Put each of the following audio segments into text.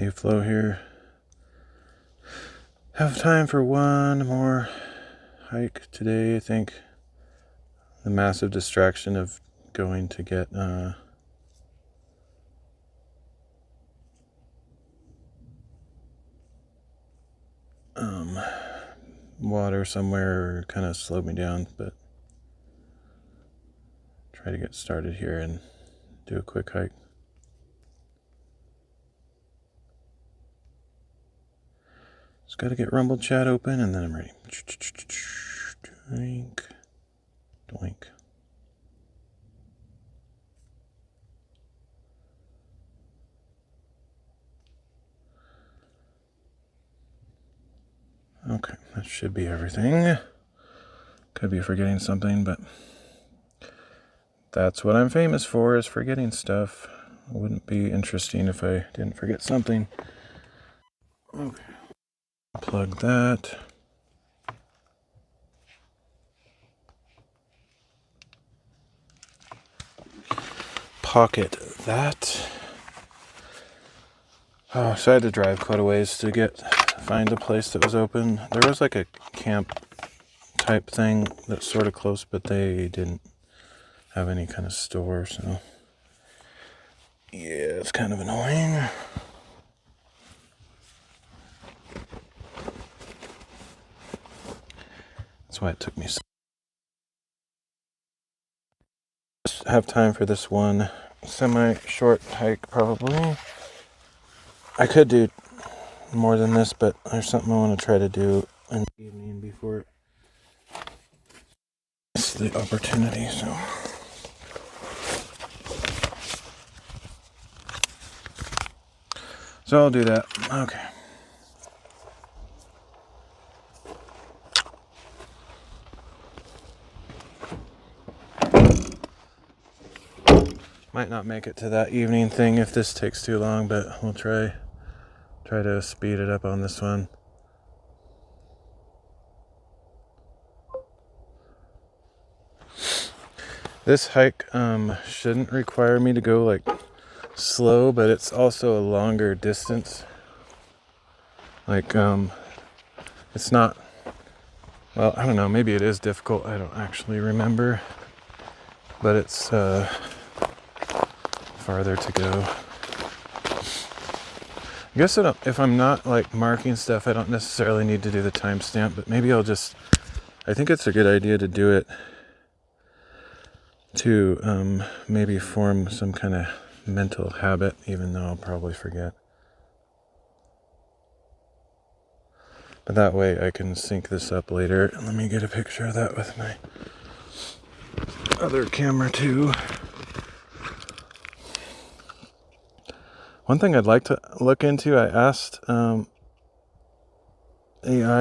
steady flow here. Have time for one more hike today, I think. The massive distraction of going to get water somewhere kind of slowed me down, but try to get started here and do a quick hike. Just got to get Rumble Chat open and then I'm ready. Doink. Doink. Okay, that should be everything. Could be forgetting something, but that's what I'm famous for, is forgetting stuff. It wouldn't be interesting if I didn't forget something. Okay. Plug that. Pocket that. Oh, so I had to drive quite a ways to find a place that was open. There was like a camp type thing that's sort of close, but they didn't have any kind of store, so yeah, it's kind of annoying. That's why it took me so. Just have time for this one semi-short hike, probably. I could do more than this, but there's something I want to try to do in the evening before it's the opportunity, so I'll do that. Okay. Might not make it to that evening thing if this takes too long, but we'll try to speed it up on this one. This hike shouldn't require me to go like slow, but it's also a longer distance. Like it's not, well, I don't know, maybe it is difficult, I don't actually remember, but it's farther to go. I guess if I'm not like marking stuff, I don't necessarily need to do the timestamp, but maybe I think it's a good idea to do it to maybe form some kind of mental habit, even though I'll probably forget. But that way I can sync this up later. Let me get a picture of that with my other camera too. One thing I'd like to look into, I asked AI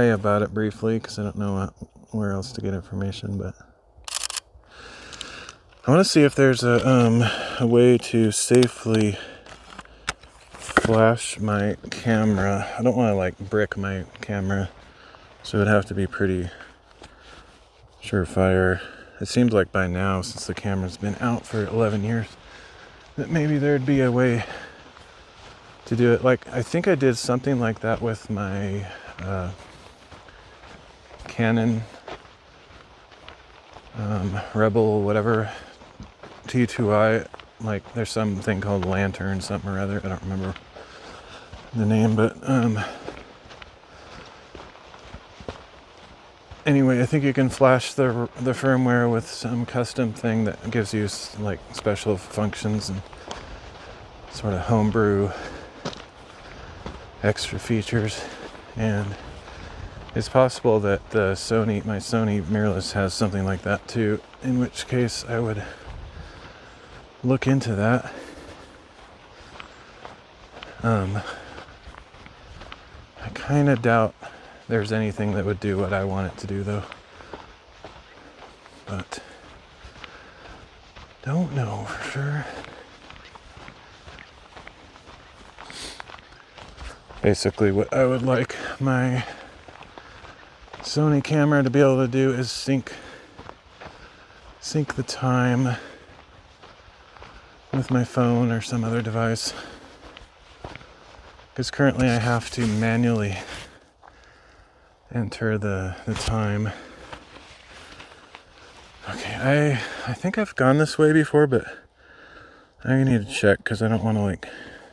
about it briefly because I don't know where else to get information, but I want to see if there's a way to safely flash my camera. I don't want to like brick my camera, so it would have to be pretty surefire. It seems like by now, since the camera's been out for 11 years, that maybe there'd be a way to do it. Like, I think I did something like that with my Canon Rebel whatever T2i. Like, there's something called Lantern something or other, I don't remember the name, but anyway, I think you can flash the firmware with some custom thing that gives you like special functions and sort of homebrew extra features. And it's possible that my Sony mirrorless has something like that too, in which case I would look into that. I kind of doubt there's anything that would do what I want it to do though, but don't know for sure. Basically what I would like my Sony camera to be able to do is sync the time with my phone or some other device because currently I have to manually enter the time. Okay, I think I've gone this way before, but I need to check because I don't want to like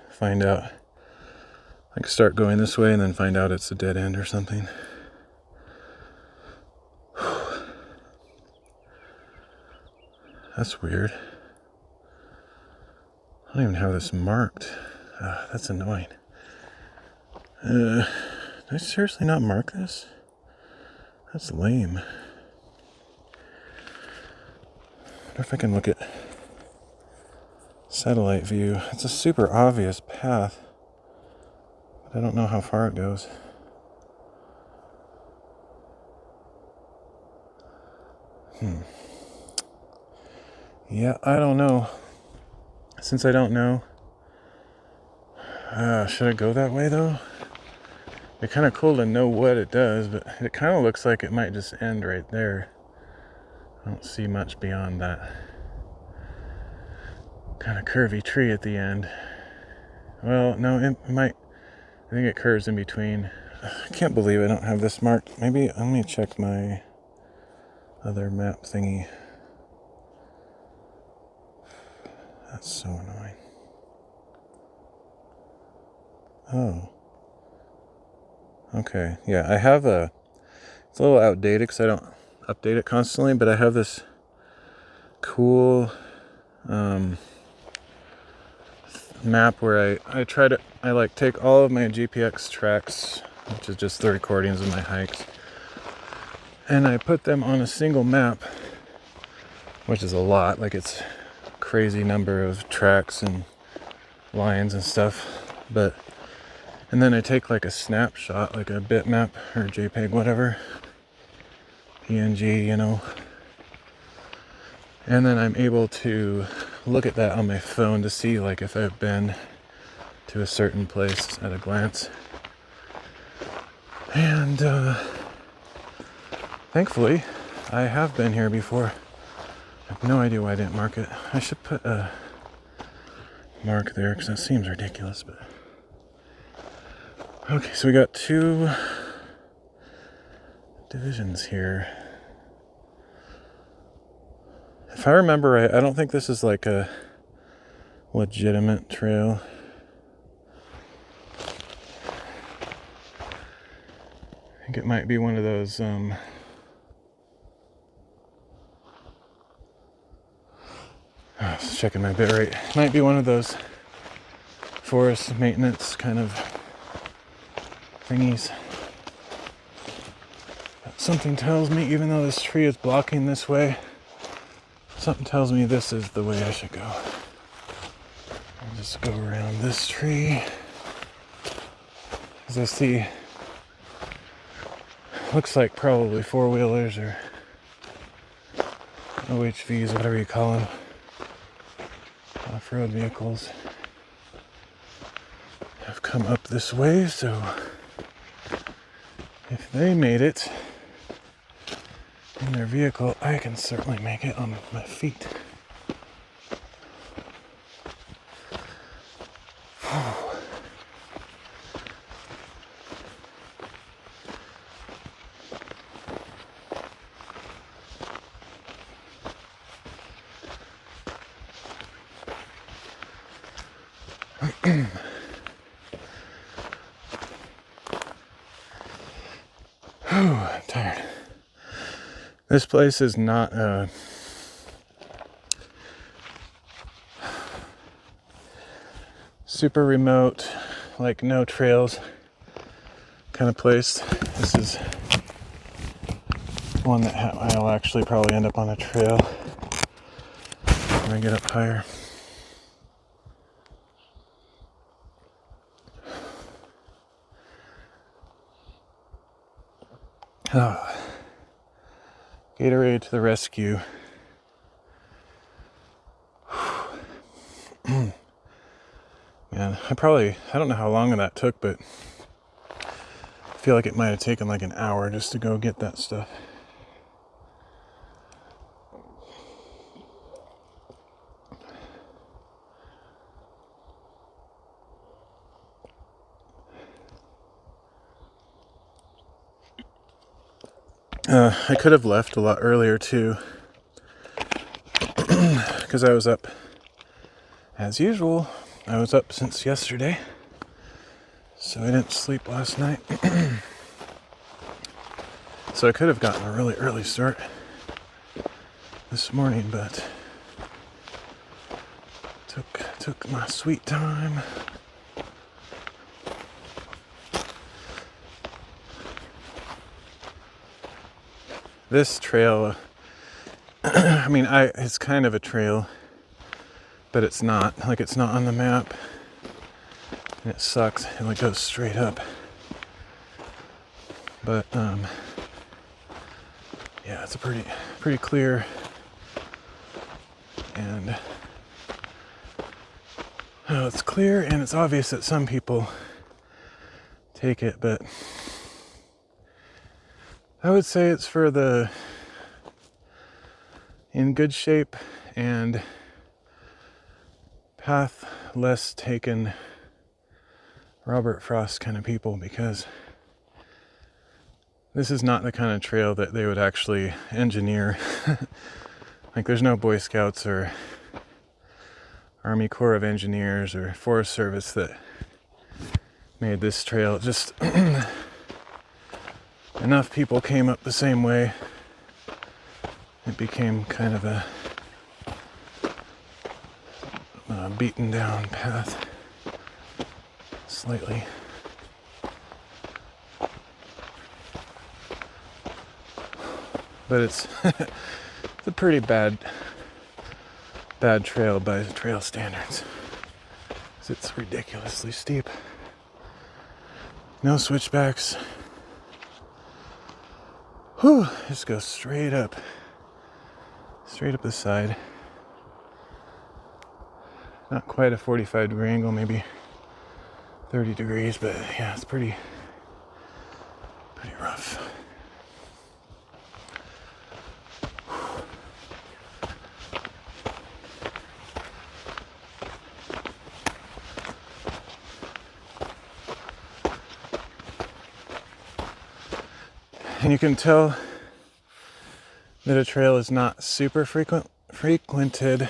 find out, like start going this way and then find out it's a dead end or something. That's weird. I don't even have this marked. That's annoying. Did I seriously not mark this? That's lame. I wonder if I can look at satellite view. It's a super obvious path, but I don't know how far it goes. Yeah, I don't know. Since I don't know, should I go that way though? It's kind of cool to know what it does, but it kind of looks like it might just end right there. I don't see much beyond that kind of curvy tree at the end. Well, no, it might. I think it curves in between. I can't believe I don't have this marked. Maybe let me check my other map thingy. That's so annoying. Oh. Okay, yeah, I have it's a little outdated because I don't update it constantly, but I have this cool map where I like take all of my GPX tracks, which is just the recordings of my hikes, and I put them on a single map, which is a lot, like it's a crazy number of tracks and lines and stuff, and then I take like a snapshot, like a bitmap or JPEG, whatever, PNG, and then I'm able to look at that on my phone to see like if I've been to a certain place at a glance. And thankfully, I have been here before. I have no idea why I didn't mark it. I should put a mark there because that seems ridiculous, but okay, so we got 2 divisions here. If I remember right, I don't think this is like a legitimate trail. I think it might be one of those I was checking my bit rate. It might be one of those forest maintenance kind of thingies. But something tells me, even though this tree is blocking this way, something tells me this is the way I should go. I'll just go around this tree. As I see, looks like probably 4-wheelers or OHVs, whatever you call them, off-road vehicles, have come up this way, so if they made it in their vehicle, I can certainly make it on my feet. I'm tired. This place is not super remote, like no trails kind of place. This is one that I'll actually probably end up on a trail when I get up higher. Oh. Gatorade to the rescue. Man, I don't know how long that took, but I feel like it might have taken like an hour just to go get that stuff. I could have left a lot earlier too, because I was up as usual. I was up since yesterday, so I didn't sleep last night. So I could have gotten a really early start this morning, but took my sweet time. This trail, I mean, it's kind of a trail, but it's not. Like, it's not on the map, and it sucks. It like goes straight up. But yeah, it's a pretty clear, and it's clear, and it's obvious that some people take it, but I would say it's for the in good shape and path less taken Robert Frost kind of people, because this is not the kind of trail that they would actually engineer. Like, there's no Boy Scouts or Army Corps of Engineers or Forest Service that made this trail. Just enough people came up the same way. It became kind of a beaten down path, slightly. But it's it's a pretty bad trail by trail standards. It's ridiculously steep. No switchbacks. Whew, just go straight up the side. Not quite a 45-degree angle, maybe 30 degrees, but yeah, it's pretty rough. And you can tell that a trail is not super frequented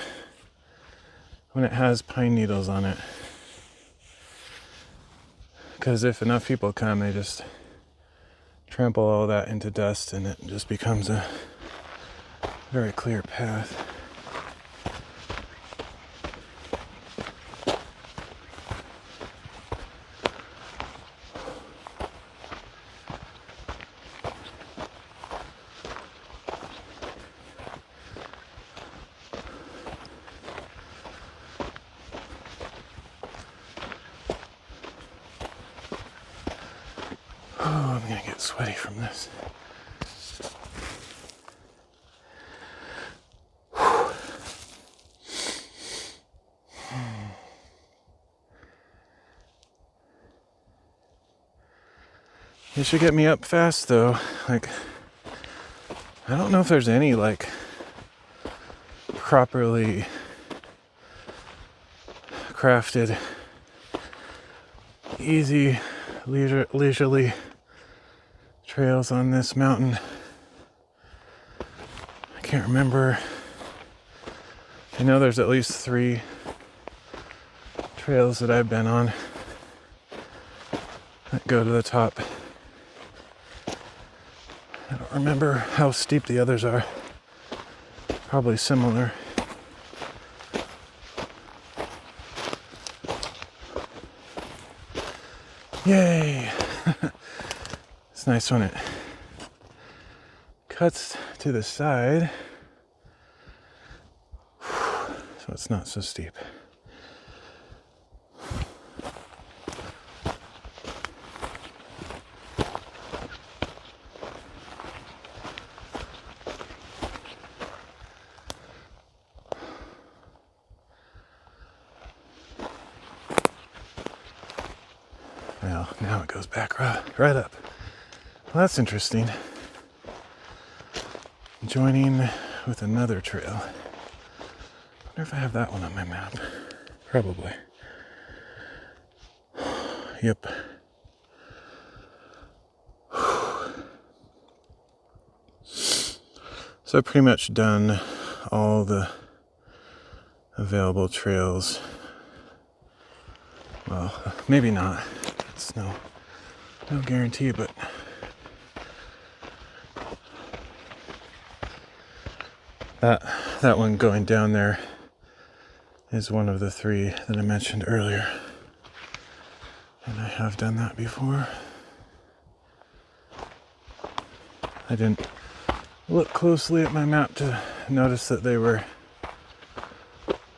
when it has pine needles on it. Because if enough people come, they just trample all that into dust, and it just becomes a very clear path. Oh, I'm gonna get sweaty from this. You should get me up fast though. Like, I don't know if there's any like properly crafted, easy, leisurely trails on this mountain. I can't remember. I know there's at least 3 trails that I've been on that go to the top. I don't remember how steep the others are. Probably similar. Yay! It's nice when it cuts to the side, so it's not so steep. Well, now it goes back right up. Well, that's interesting. Joining with another trail. I wonder if I have that one on my map. Probably. Yep. So I've pretty much done all the available trails. Well, maybe not. It's no guarantee, but that one going down there is one of the 3 that I mentioned earlier. And I have done that before. I didn't look closely at my map to notice that they were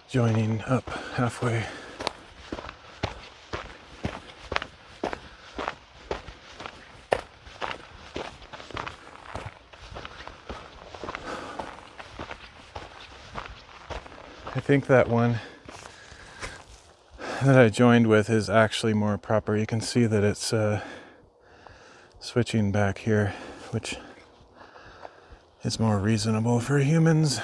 joining up halfway. I think that one that I joined with is actually more proper. You can see that it's switching back here, which is more reasonable for humans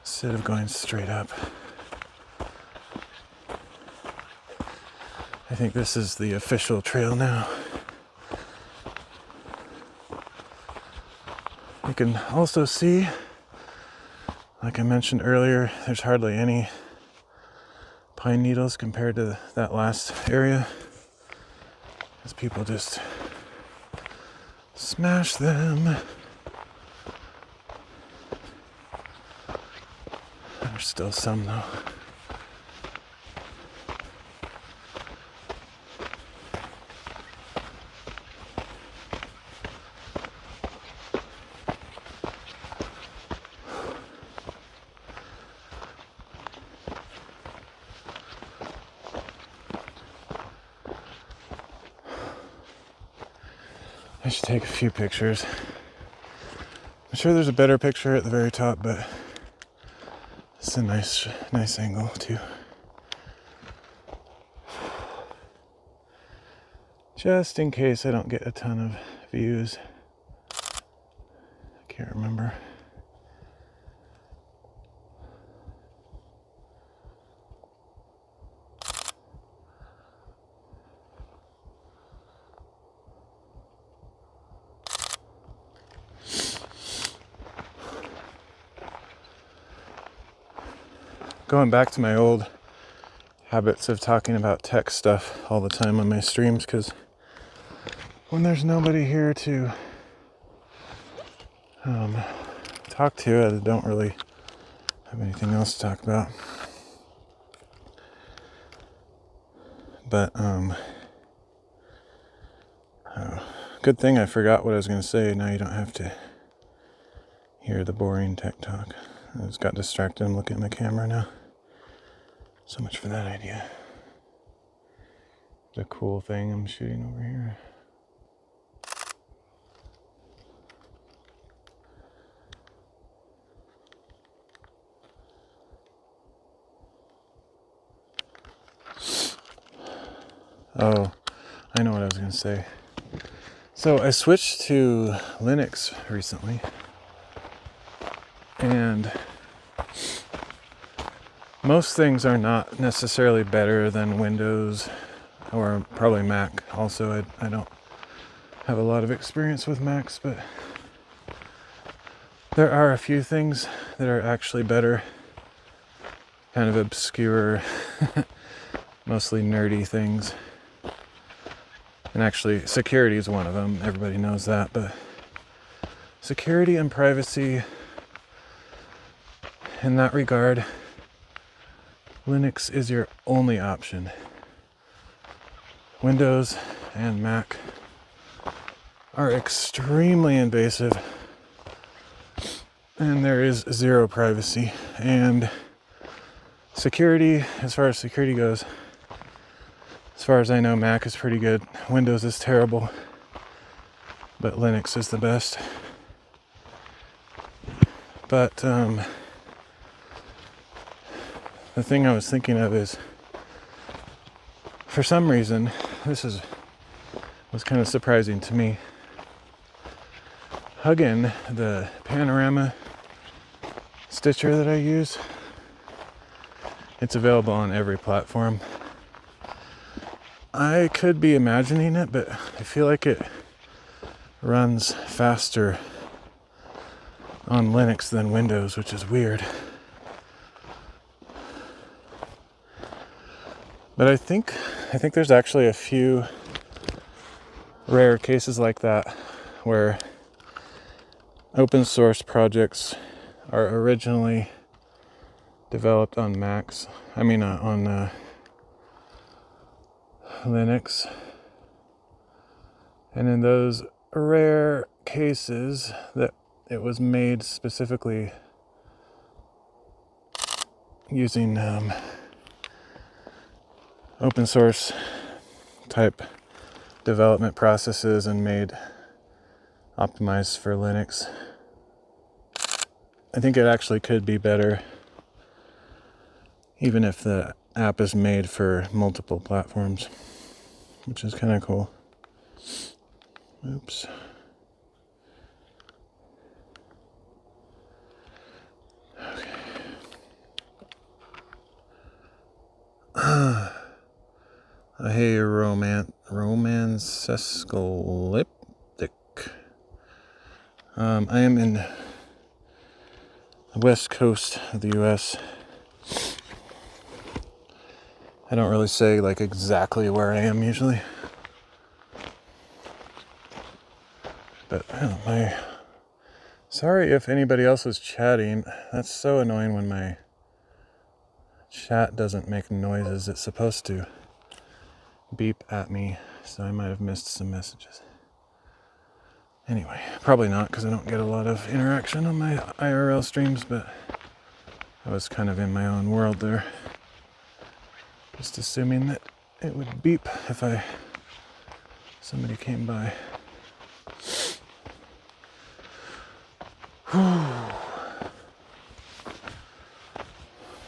instead of going straight up. I think this is the official trail now. You can also see, like I mentioned earlier, there's hardly any pine needles compared to that last area, as people just smash them. There's still some though. I should take a few pictures. I'm sure there's a better picture at the very top, but it's a nice angle too. Just in case I don't get a ton of views. I can't remember. Going back to my old habits of talking about tech stuff all the time on my streams, because when there's nobody here to talk to, I don't really have anything else to talk about. But good thing I forgot what I was going to say. Now you don't have to hear the boring tech talk. I just got distracted. I'm looking at my camera now. So much for that idea. The cool thing I'm shooting over here. Oh, I know what I was going to say. So I switched to Linux recently, and most things are not necessarily better than Windows or probably Mac. Also, I don't have a lot of experience with Macs, but there are a few things that are actually better. Kind of obscure, mostly nerdy things. And actually, security is one of them. Everybody knows that, but security and privacy, in that regard, Linux is your only option. Windows and Mac are extremely invasive, and there is zero privacy. And security, as far as security goes, as far as I know, Mac is pretty good. Windows is terrible, but Linux is the best. But the thing I was thinking of is, for some reason, was kind of surprising to me. Huggin, the panorama stitcher that I use, it's available on every platform. I could be imagining it, but I feel like it runs faster on Linux than Windows, which is weird. But I think there's actually a few rare cases like that where open source projects are originally developed on Macs. I mean, on Linux. And in those rare cases that it was made specifically using open source type development processes and made optimized for Linux, I think it actually could be better even if the app is made for multiple platforms, which is kind of cool. Oops. Okay. Hey, romancescalyptic. I am in the west coast of the U.S. I don't really say like exactly where I am usually. But sorry if anybody else is chatting. That's so annoying when my chat doesn't make noises. It's supposed to beep at me, so I might have missed some messages. Anyway, probably not because I don't get a lot of interaction on my IRL streams, but I was kind of in my own world there. Just assuming that it would beep if somebody came by.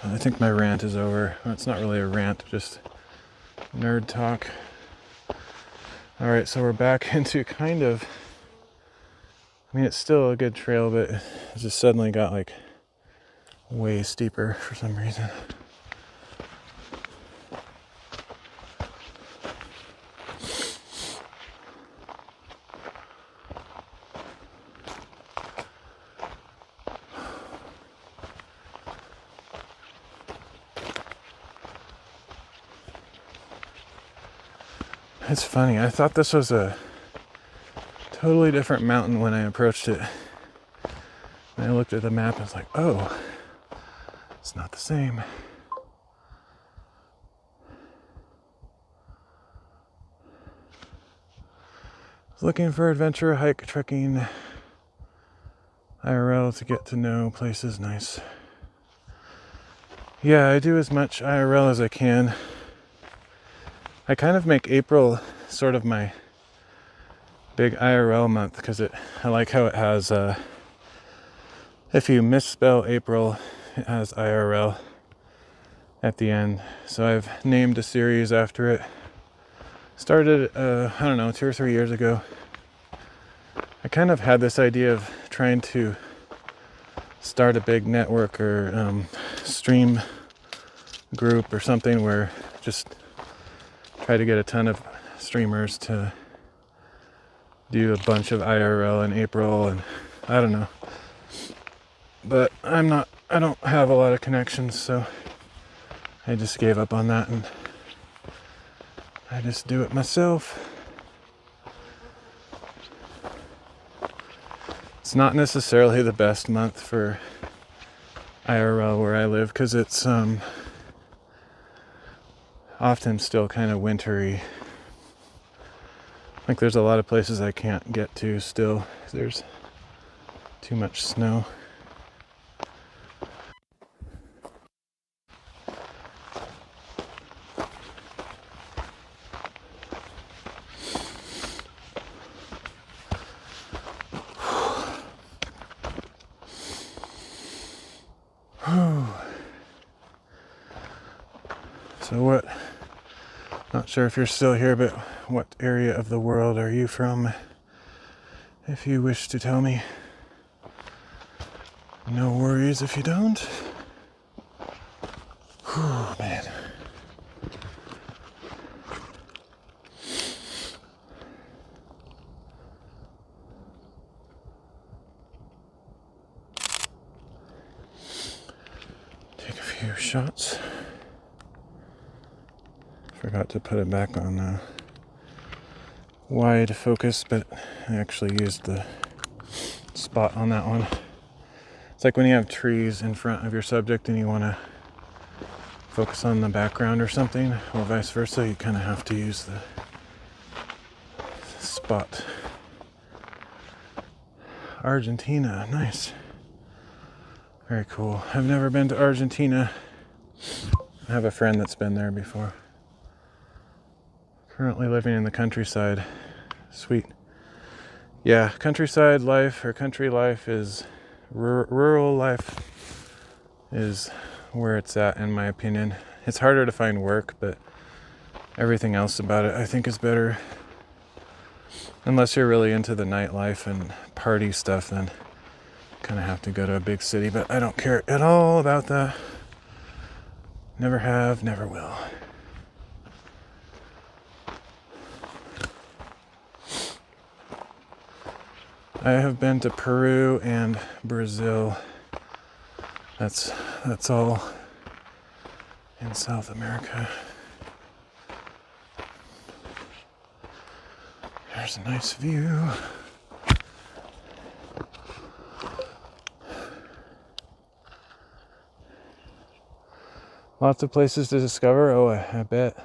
I think my rant is over. Well, it's not really a rant, just nerd talk. Alright, so we're back into kind of, I mean, it's still a good trail, but it just suddenly got like way steeper for some reason. It's funny, I thought this was a totally different mountain when I approached it. And I looked at the map and was like, oh, it's not the same. I was looking for adventure, hike, trekking, IRL to get to know places. Nice. Yeah, I do as much IRL as I can. I kind of make April sort of my big IRL month because I like how it has, if you misspell April, it has IRL at the end. So I've named a series after it. Started, I don't know, 2 or 3 years ago. I kind of had this idea of trying to start a big network or stream group or something where just try to get a ton of streamers to do a bunch of IRL in April, and I don't know. But I don't have a lot of connections, so I just gave up on that and I just do it myself. It's not necessarily the best month for IRL where I live because it's often still kind of wintry. Like there's a lot of places I can't get to still. There's too much snow. So what, not sure if you're still here, but what area of the world are you from? If you wish to tell me. No worries if you don't. Whew, man. few shots. Forgot to put it back on wide focus, but I actually used the spot on that one. It's like when you have trees in front of your subject and you want to focus on the background or something, or vice versa, you kind of have to use the spot. Argentina, nice. Very cool. I've never been to Argentina. I have a friend that's been there before. Currently living in the countryside. Sweet. Yeah, countryside life or country life is rural life is where it's at, in my opinion. It's harder to find work, but everything else about it I think is better. Unless you're really into the nightlife and party stuff, then you kind of have to go to a big city, but I don't care at all about that. Never have, never will. I have been to Peru and Brazil. That's all in South America. There's a nice view. Lots of places to discover. Oh, I bet.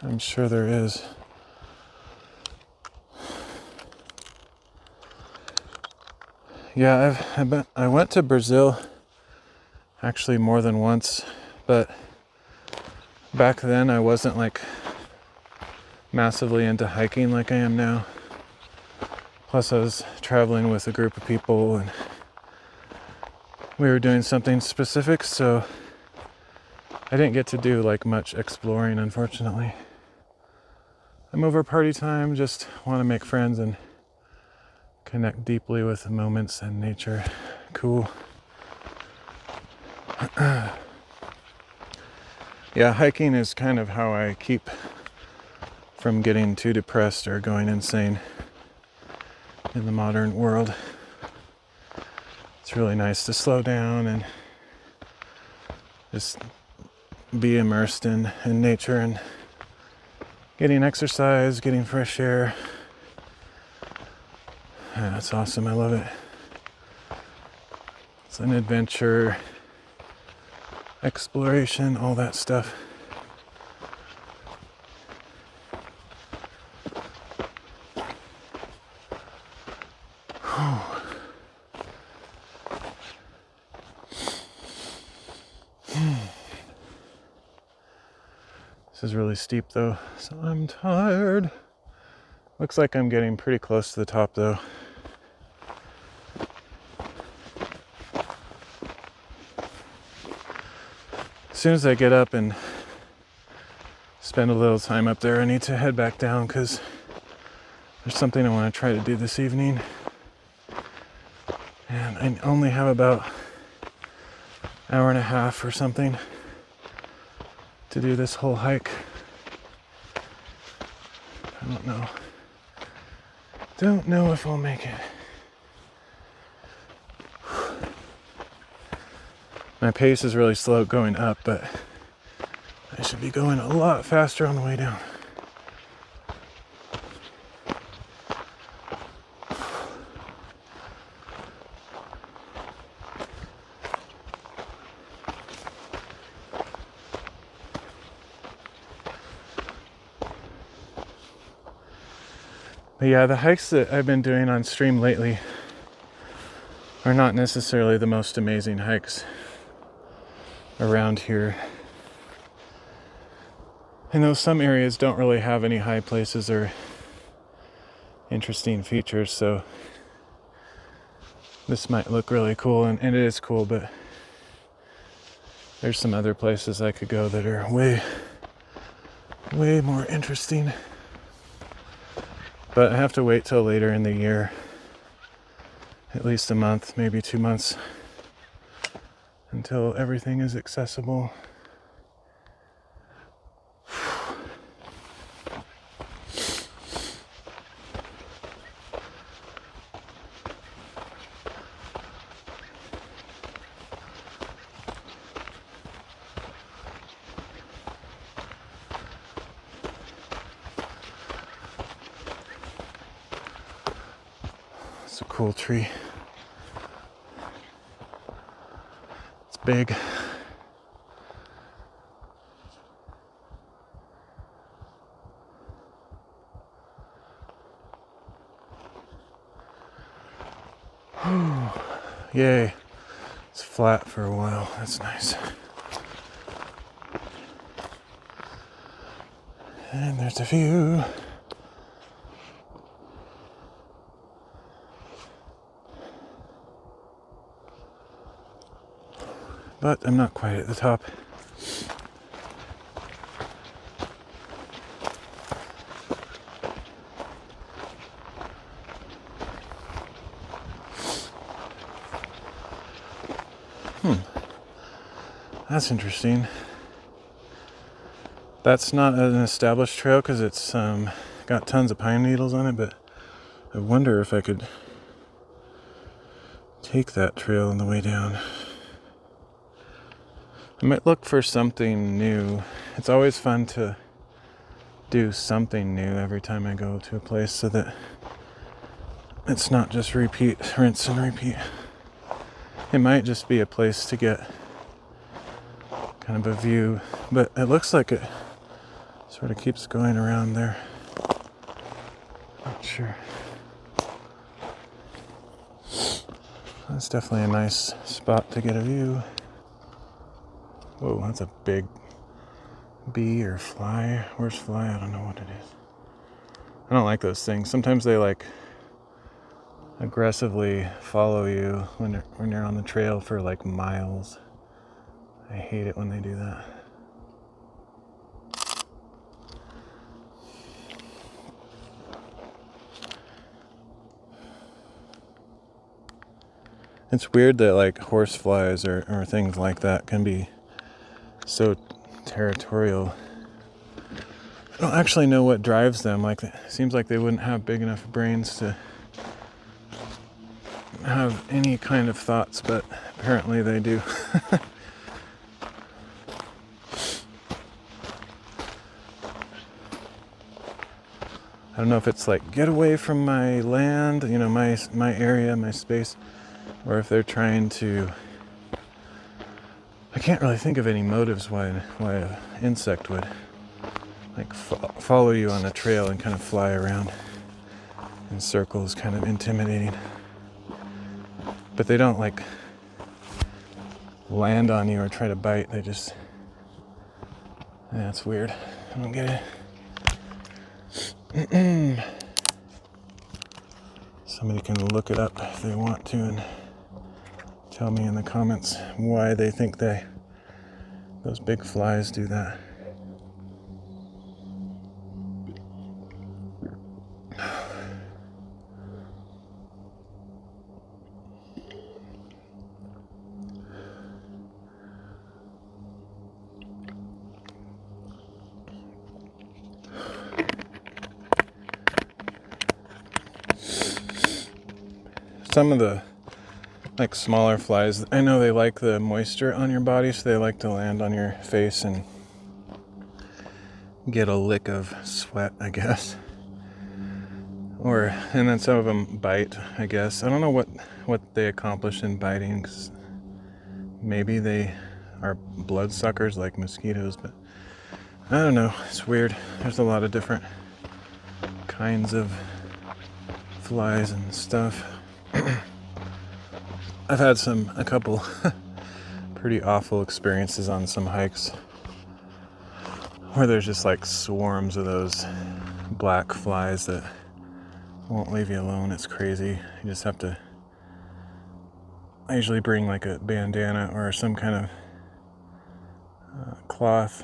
I'm sure there is. Yeah, I went to Brazil actually more than once, but back then I wasn't like massively into hiking like I am now. Plus I was traveling with a group of people and we were doing something specific, so I didn't get to do like much exploring, unfortunately. I'm over party time, just want to make friends and connect deeply with the moments and nature. Cool. Yeah, hiking is kind of how I keep from getting too depressed or going insane in the modern world. It's really nice to slow down and just be immersed in nature and getting exercise, getting fresh air. Yeah, that's awesome. I love it. It's an adventure, exploration, all that stuff. This is really steep though, so I'm tired. Looks like I'm getting pretty close to the top though. As soon as I get up and spend a little time up there, I need to head back down because there's something I want to try to do this evening. And I only have about an hour and a half or something to do this whole hike. I don't know if I'll make it. My pace is really slow going up, but I should be going a lot faster on the way down. But yeah, the hikes that I've been doing on stream lately are not necessarily the most amazing hikes around here. I know some areas don't really have any high places or interesting features, so this might look really cool, and it is cool, but there's some other places I could go that are way more interesting. But I have to wait till later in the year, at least a month, maybe 2 months, until everything is accessible. cool tree. It's big. Yay. It's flat for a while. That's nice. And there's a view. But I'm not quite at the top. That's interesting. That's not an established trail because it's got tons of pine needles on it, but I wonder if I could take that trail on the way down. I might look for something new. It's always fun to do something new every time I go to a place so that it's not just repeat, rinse and repeat. It might just be a place to get kind of a view, but it looks like it sort of keeps going around there. Not sure. That's definitely a nice spot to get a view. Whoa, that's a big bee or fly. Where's fly? I don't know what it is. I don't like those things. Sometimes they like aggressively follow you when you're on the trail for like miles. I hate it when they do that. It's weird that like horse flies or things like that can be so territorial. I don't actually know what drives them. Like, it seems like they wouldn't have big enough brains to have any kind of thoughts, but apparently they do. I don't know if it's like, get away from my land, you know, my area, my space, or if they're trying to... I can't really think of any motives why an insect would like follow you on a trail and kind of fly around in circles, kind of intimidating. But they don't like land on you or try to bite. They just... Yeah, it's weird. I don't get it. Somebody can look it up if they want to and tell me in the comments why they think those big flies do that. Some of the like smaller flies, I know they like the moisture on your body, so they like to land on your face and get a lick of sweat, I guess. And then some of them bite, I guess. I don't know what they accomplish in biting, because maybe they are bloodsuckers like mosquitoes, but I don't know. It's weird. There's a lot of different kinds of flies and stuff. I've had a couple pretty awful experiences on some hikes where there's just like swarms of those black flies that won't leave you alone. It's crazy. You just have to... I usually bring like a bandana or some kind of cloth.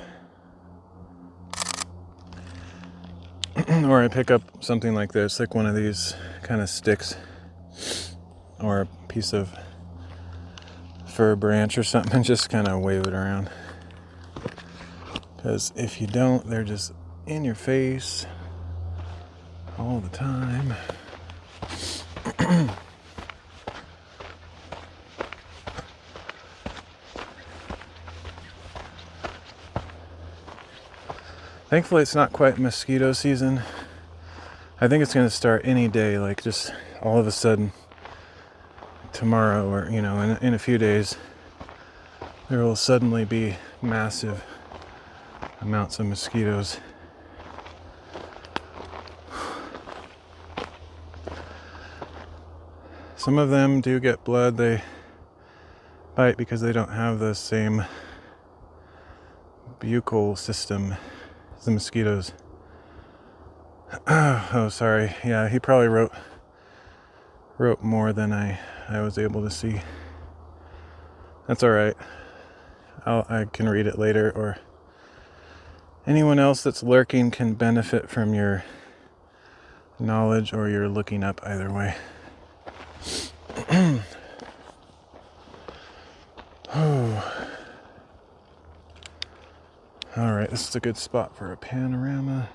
Or I pick up something like this, like one of these kind of sticks, or a piece of fir branch or something, and just kind of wave it around. Because if you don't, they're just in your face all the time. Thankfully, it's not quite mosquito season. I think it's going to start any day, like just all of a sudden. like tomorrow or, you know, in a few days, there will suddenly be massive amounts of mosquitoes. Some of them do get blood. They bite because they don't have the same buccal system as the mosquitoes. Oh, sorry. Yeah, he probably wrote more than I was able to see. That's all right. I can read it later, or anyone else that's lurking can benefit from your knowledge or your looking up, either way. Oh. All right, this is a good spot for a panorama.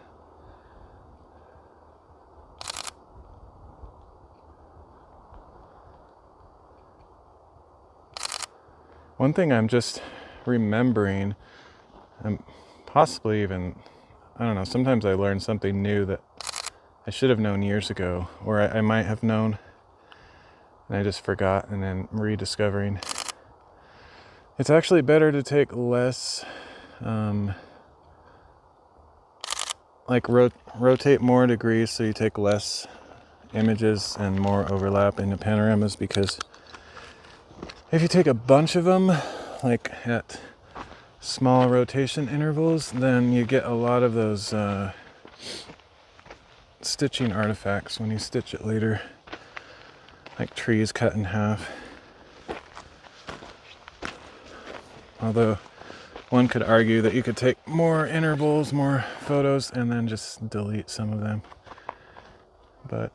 One thing I'm just remembering, and possibly even, I don't know, sometimes I learn something new that I should have known years ago, or I might have known, and I just forgot, and then rediscovering. It's actually better to take less, rotate more degrees so you take less images and more overlap in the panoramas, because if you take a bunch of them, like at small rotation intervals, then you get a lot of those stitching artifacts when you stitch it later, like trees cut in half. Although one could argue that you could take more intervals, more photos, and then just delete some of them. But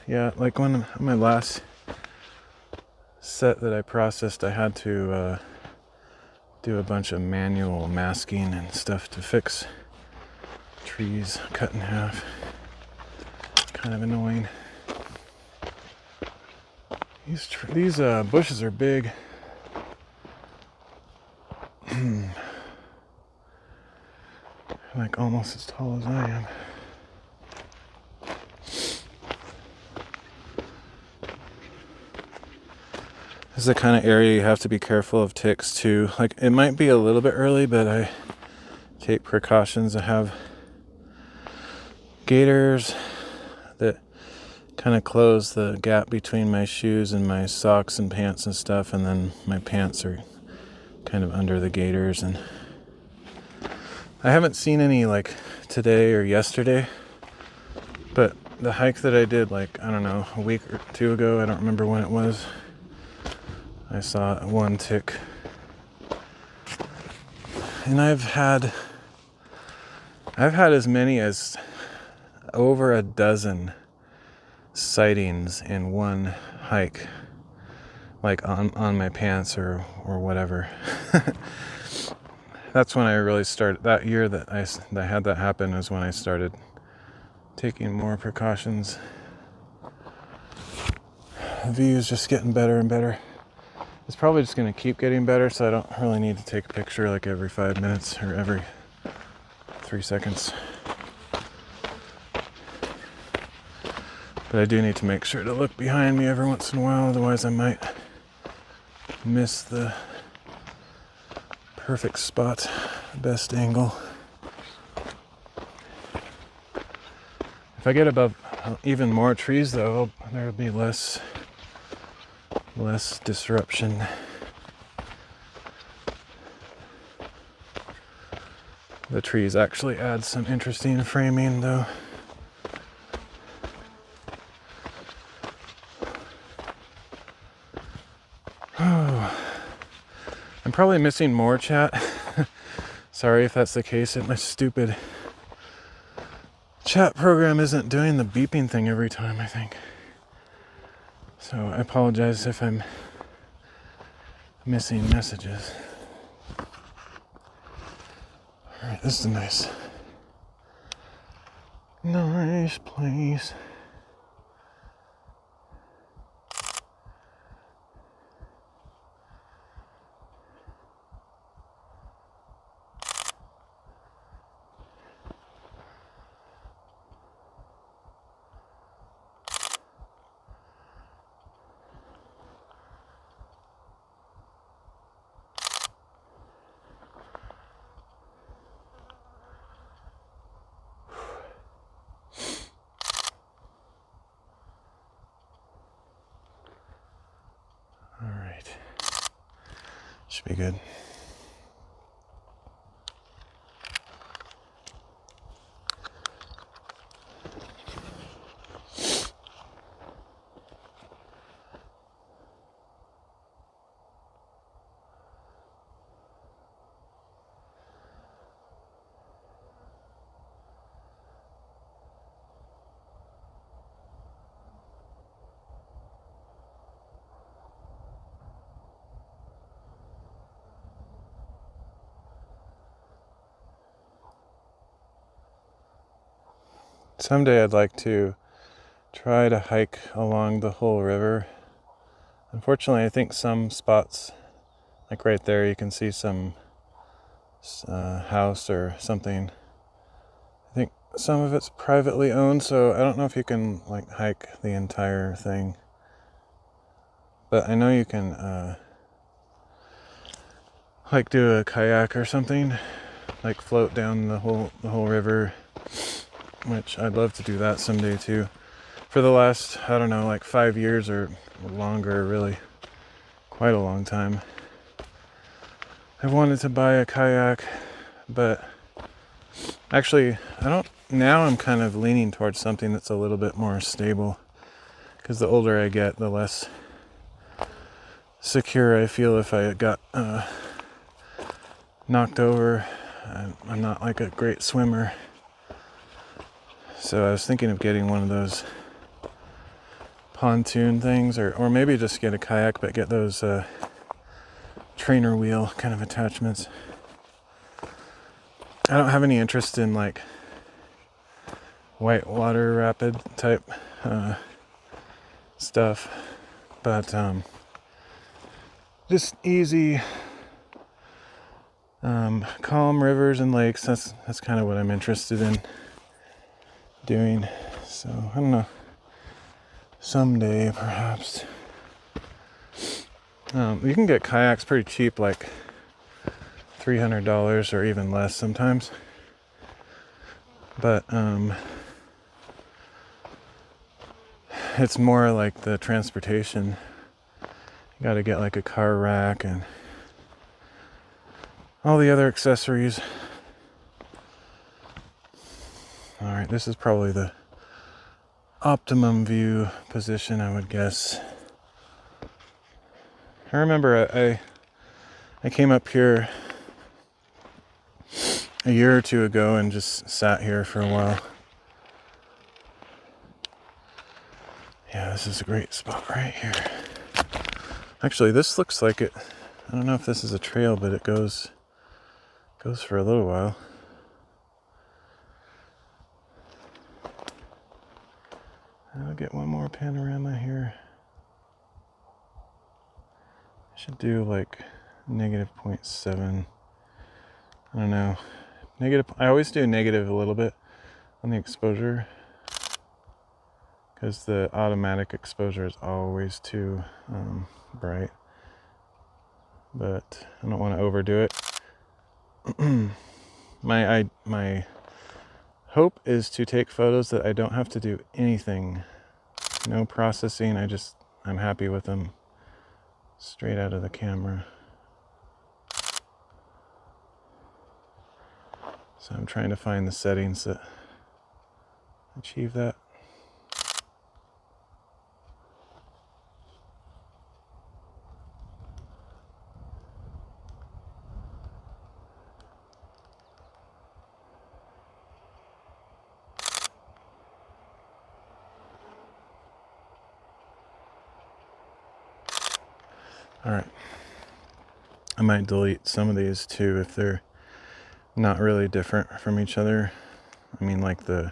yeah, like on my last set that I processed, I had to do a bunch of manual masking and stuff to fix trees cut in half. Kind of annoying. These bushes are big. Like almost as tall as I am. This is the kind of area you have to be careful of ticks too. Like, it might be a little bit early, but I take precautions. I have gaiters that kind of close the gap between my shoes and my socks and pants and stuff, and then my pants are kind of under the gaiters. And I haven't seen any like today or yesterday, but the hike that I did, like, I don't know, a week or two ago, I don't remember when it was, I saw one tick. And I've had as many as over a dozen sightings in one hike, like on my pants or whatever. That's when I really started. That year that I had that happen is when I started taking more precautions. The view is just getting better and better. It's probably just going to keep getting better, so I don't really need to take a picture like every 5 minutes or every 3 seconds. But I do need to make sure to look behind me every once in a while, otherwise I might miss the perfect spot, best angle. If I get above even more trees though, there'll be less disruption. The trees actually add some interesting framing though. Oh, I'm probably missing more chat. Sorry if that's the case. My stupid chat program isn't doing the beeping thing every time, I think. So I apologize if I'm missing messages. Alright, this is a nice place. right. Should be good. Someday I'd like to try to hike along the whole river. Unfortunately, I think some spots, like right there, you can see some house or something. I think some of it's privately owned, so I don't know if you can like hike the entire thing. But I know you can like do a kayak or something, like float down the whole river, which I'd love to do that someday too. For the last, I don't know, like 5 years or longer, really, quite a long time, I've wanted to buy a kayak, but actually, now I'm kind of leaning towards something that's a little bit more stable, because the older I get, the less secure I feel if I got knocked over. I'm not like a great swimmer, so I was thinking of getting one of those pontoon things, or maybe just get a kayak but get those trainer wheel kind of attachments. I don't have any interest in like whitewater rapid type stuff, but just easy calm rivers and lakes. That's kind of what I'm interested in doing. So I don't know, someday perhaps. You can get kayaks pretty cheap, like $300 or even less sometimes, but it's more like the transportation. You got to get like a car rack and all the other accessories. All right, this is probably the optimum view position, I would guess. I remember I came up here a year or two ago and just sat here for a while. Yeah, this is a great spot right here. Actually, this looks like it. I don't know if this is a trail, but it goes for a little while. I'll get one more panorama here. I should do like -0.7. I don't know. I always do negative a little bit on the exposure, because the automatic exposure is always too bright. But I don't want to overdo it. My hope is to take photos that I don't have to do anything, no processing. I'm happy with them straight out of the camera. So I'm trying to find the settings that achieve that. All right. I might delete some of these too if they're not really different from each other. I mean, like the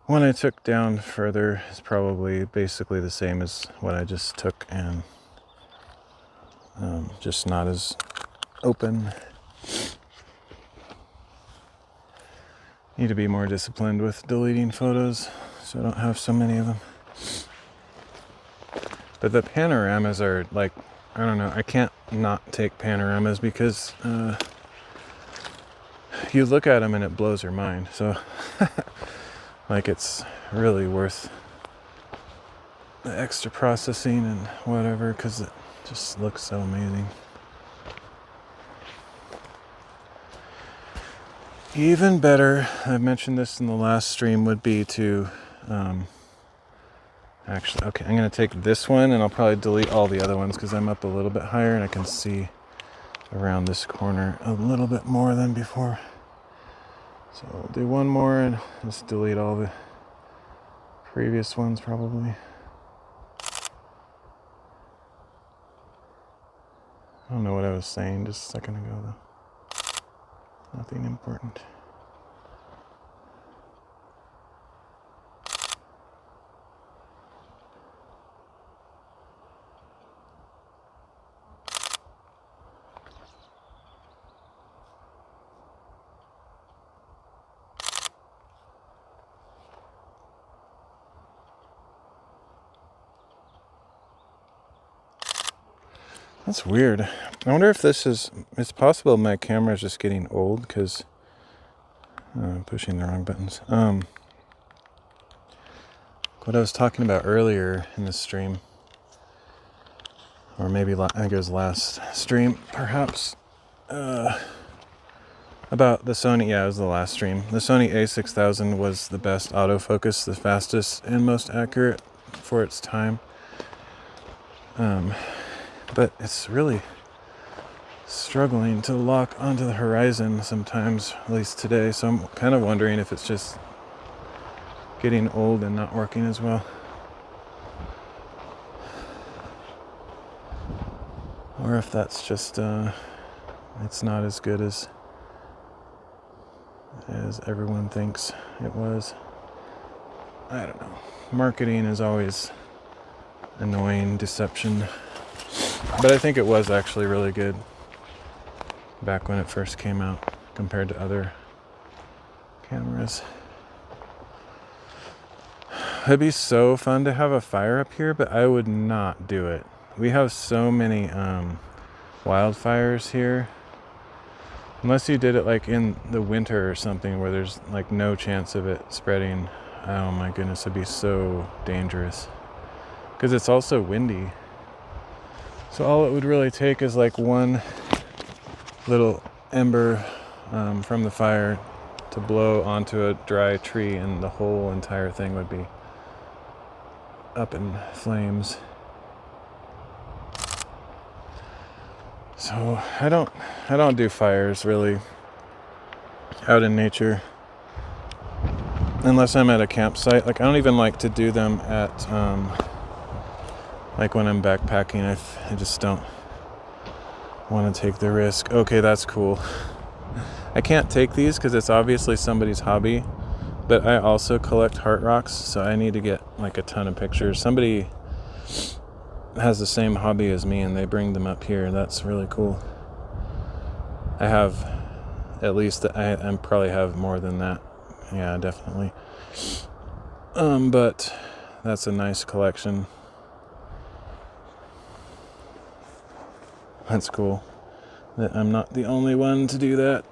one I took down further is probably basically the same as what I just took, and just not as open. Need to be more disciplined with deleting photos so I don't have so many of them. But the panoramas are like, I don't know, I can't not take panoramas because you look at them and it blows your mind. So like it's really worth the extra processing and whatever, because Just looks so amazing. Even better, I mentioned this in the last stream, would be to actually, okay, I'm going to take this one and I'll probably delete all the other ones because I'm up a little bit higher and I can see around this corner a little bit more than before. So I'll do one more and just delete all the previous ones probably. I don't know what I was saying just a second ago though. Nothing important. That's weird. I wonder if this is, it's possible my camera is just getting old because I'm pushing the wrong buttons. What I was talking about earlier in this stream, or maybe I think it was last stream, perhaps, about the Sony, yeah, it was the last stream. The Sony a6000 was the best autofocus, the fastest and most accurate for its time. But it's really struggling to lock onto the horizon sometimes, at least today. So I'm kind of wondering if it's just getting old and not working as well. Or if that's just, it's not as good as everyone thinks it was. I don't know. Marketing is always annoying, deception. But I think it was actually really good back when it first came out compared to other cameras. It'd be so fun to have a fire up here, but I would not do it. We have so many wildfires here. Unless you did it like in the winter or something where there's like no chance of it spreading. Oh my goodness, it'd be so dangerous. Because it's also windy. So all it would really take is like one little ember from the fire to blow onto a dry tree and the whole entire thing would be up in flames. So I don't do fires really out in nature unless I'm at a campsite. Like I don't even like to do them at like when I'm backpacking. I just don't want to take the risk. Okay, that's cool. I can't take these because it's obviously somebody's hobby, but I also collect heart rocks, so I need to get like a ton of pictures. Somebody has the same hobby as me and they bring them up here. That's really cool. I have at least, I probably have more than that. Yeah, definitely. But that's a nice collection. That's cool that I'm not the only one to do that.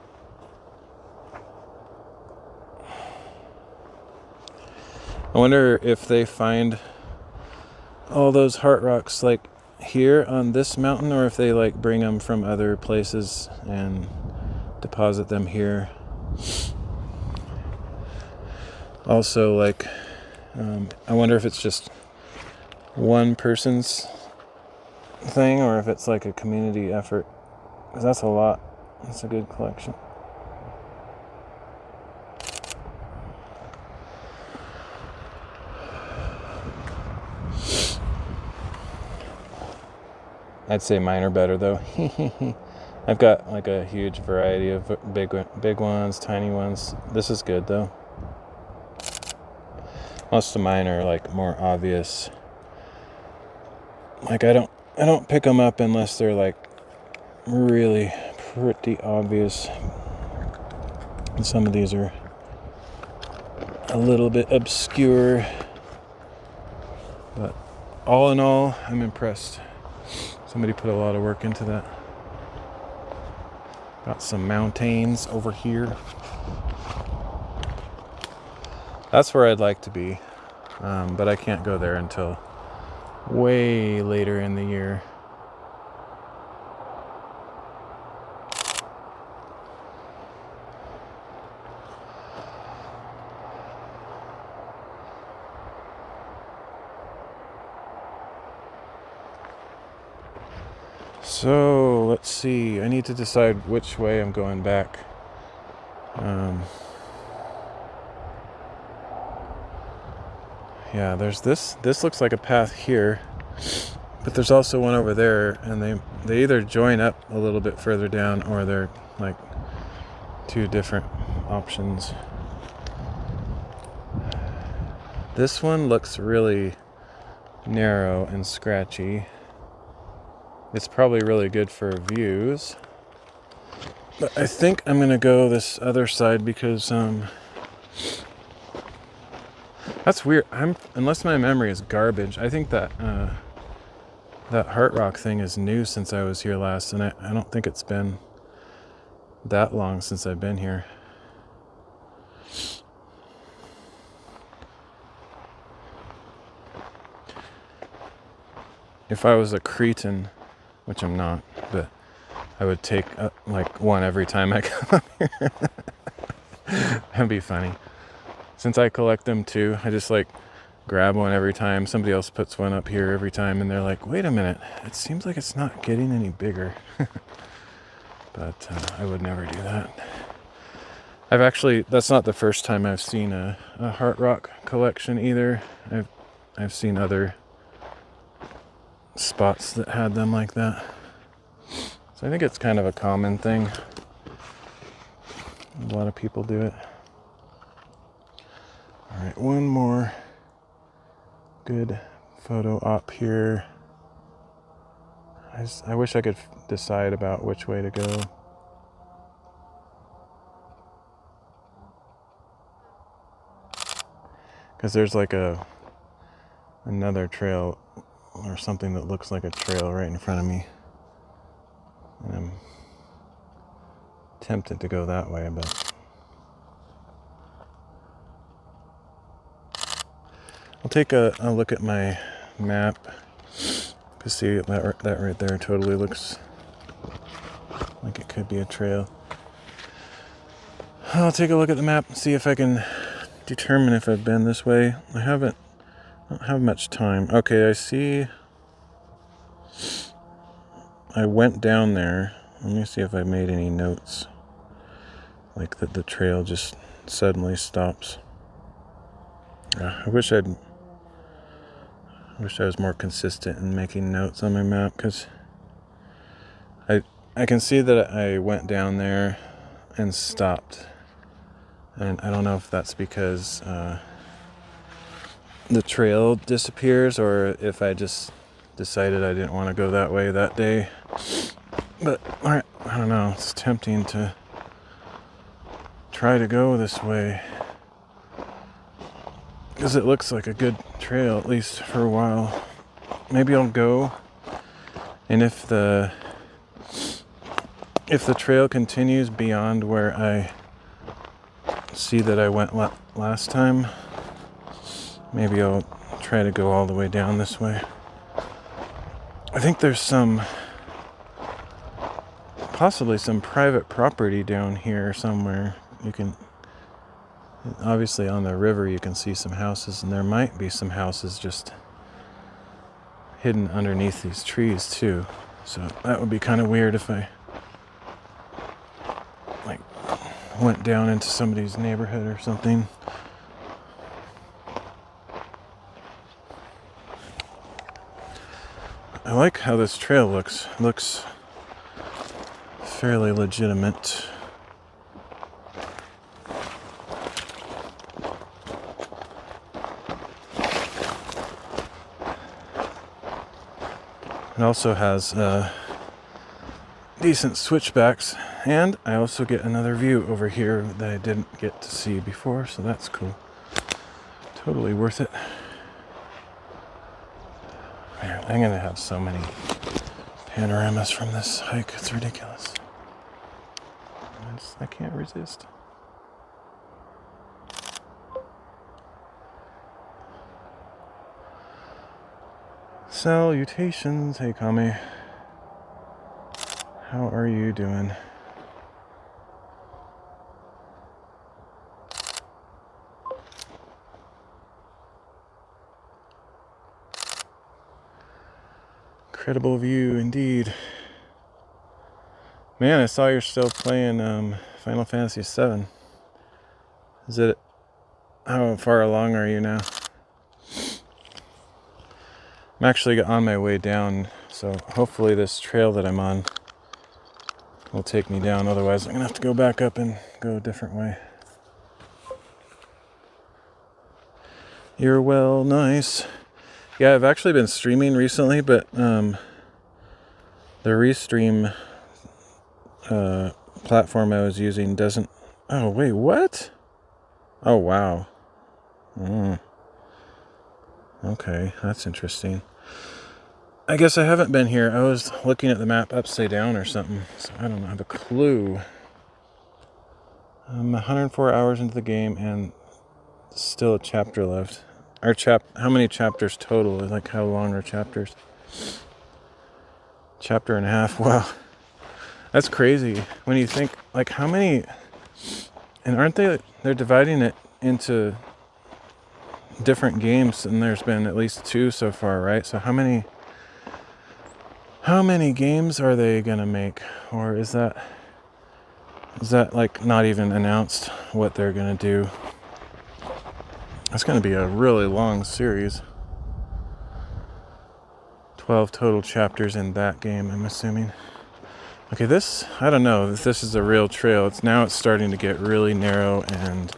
I wonder if they find all those heart rocks like here on this mountain, or if they like bring them from other places and deposit them here. Also, like, I wonder if it's just one person's thing or if it's like a community effort, because that's a lot. That's a good collection. I'd say mine are better though. I've got like a huge variety of big ones, tiny ones. This is good though. Most of mine are like more obvious. Like I don't pick them up unless they're like really pretty obvious. And some of these are a little bit obscure. But all in all, I'm impressed. Somebody put a lot of work into that. Got some mountains over here. That's where I'd like to be. But I can't go there until way later in the year. So let's see. I need to decide which way I'm going back. Yeah, there's this. This looks like a path here, but there's also one over there, and they either join up a little bit further down, or they're like two different options. This one looks really narrow and scratchy. It's probably really good for views, but I think I'm gonna go this other side because that's weird. Unless my memory is garbage, I think that that Heart Rock thing is new since I was here last, and I don't think it's been that long since I've been here. If I was a cretin, which I'm not, but I would take like one every time I come up here. That'd be funny. Since I collect them too, I just like grab one every time. Somebody else puts one up here every time, and they're like, wait a minute, it seems like it's not getting any bigger. But I would never do that. That's not the first time I've seen a Heart Rock collection either. I've seen other spots that had them like that. So I think it's kind of a common thing. A lot of people do it. All right, one more good photo op here. I wish I could decide about which way to go. Because there's like another trail or something that looks like a trail right in front of me. And I'm tempted to go that way, but I'll take a look at my map to see that right there totally looks like it could be a trail. I'll take a look at the map and see if I can determine if I've been this way. I don't have much time. Okay, I see. I went down there. Let me see if I made any notes. Like that the trail just suddenly stops. I wish I was more consistent in making notes on my map, because I can see that I went down there and stopped. And I don't know if that's because the trail disappears, or if I just decided I didn't want to go that way that day. But I don't know, it's tempting to try to go this way, because it looks like a good trail, at least for a while. Maybe I'll go, and if the trail continues beyond where I see that I went last time, maybe I'll try to go all the way down this way. I think there's possibly some private property down here somewhere. You can, obviously on the river you can see some houses, and there might be some houses just hidden underneath these trees too. So that would be kind of weird if I like went down into somebody's neighborhood or something. I like how this trail looks. It looks fairly legitimate. It also has decent switchbacks, and I also get another view over here that I didn't get to see before, so that's cool. Totally worth it. Man, I'm gonna have so many panoramas from this hike, it's ridiculous. I can't resist. Salutations, hey Kami. How are you doing? Incredible view indeed. Man, I saw you're still playing Final Fantasy VII. Is it... How far along are you now? I'm actually on my way down, so hopefully this trail that I'm on will take me down. Otherwise, I'm going to have to go back up and go a different way. You're well, nice. Yeah, I've actually been streaming recently, but the Restream platform I was using doesn't... Oh, wait, what? Oh, wow. Okay, that's interesting. I guess I haven't been here. I was looking at the map upside down or something, so I don't have a clue. I'm 104 hours into the game and still a chapter left. How many chapters total? Like, how long are chapters? Chapter and a half. Wow. That's crazy. When you think, like, how many... And aren't they... They're dividing it into different games, and there's been at least 2 so far, right? So how many games are they gonna make? Or is that like not even announced what they're gonna do? It's gonna be a really long series. 12 total chapters in that game, I'm assuming. Okay, this, I don't know if this is a real trail. It's starting to get really narrow and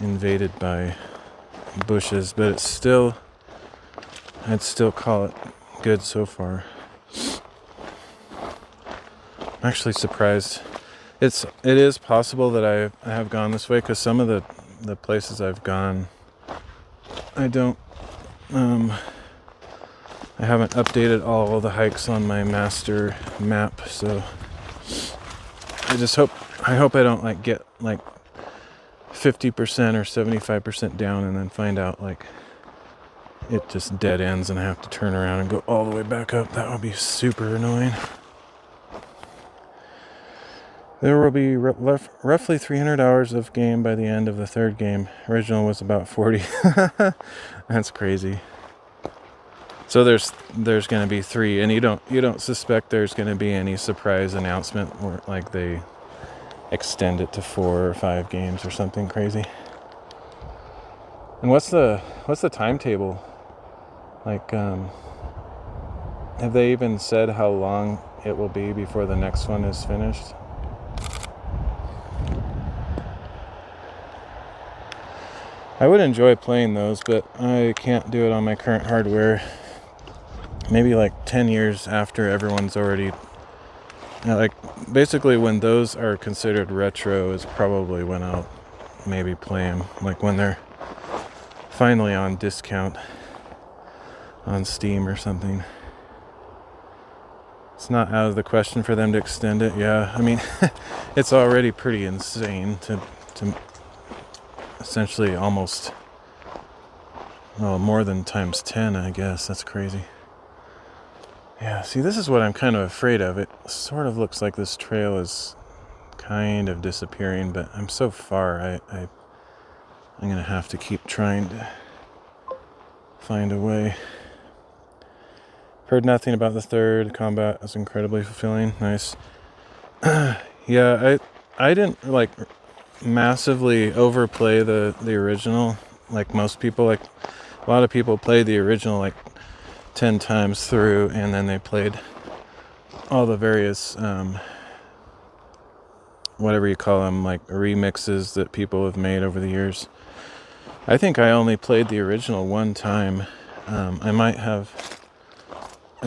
invaded by bushes, but I'd still call it good so far. I'm actually surprised. It is possible that I have gone this way, because some of the places I've gone, I haven't updated all the hikes on my master map, so I hope I don't like get like 50% or 75% down and then find out like it just dead ends and I have to turn around and go all the way back up. That would be super annoying. There will be roughly 300 hours of game by the end of the 3rd game. Original was about 40. That's crazy. So there's going to be 3, and you don't suspect there's going to be any surprise announcement or like they extend it to 4 or 5 games or something crazy. And what's the timetable? Like, have they even said how long it will be before the next one is finished? I would enjoy playing those, but I can't do it on my current hardware. Maybe like 10 years after everyone's already... like, basically when those are considered retro is probably when I'll maybe play them. Like when they're finally on discount on Steam or something. It's not out of the question for them to extend it. Yeah, I mean, it's already pretty insane to essentially almost, well, more than times 10, I guess. That's crazy. Yeah, see, this is what I'm kind of afraid of. It sort of looks like this trail is kind of disappearing, but I'm so far, I'm going to have to keep trying to find a way. Heard nothing about the 3rd. Combat is incredibly fulfilling. Nice. Yeah, I didn't, like, massively overplay the original like most people. Like, a lot of people play the original like 10 times through, and then they played all the various whatever you call them, like remixes that people have made over the years. I think I only played the original 1 time. I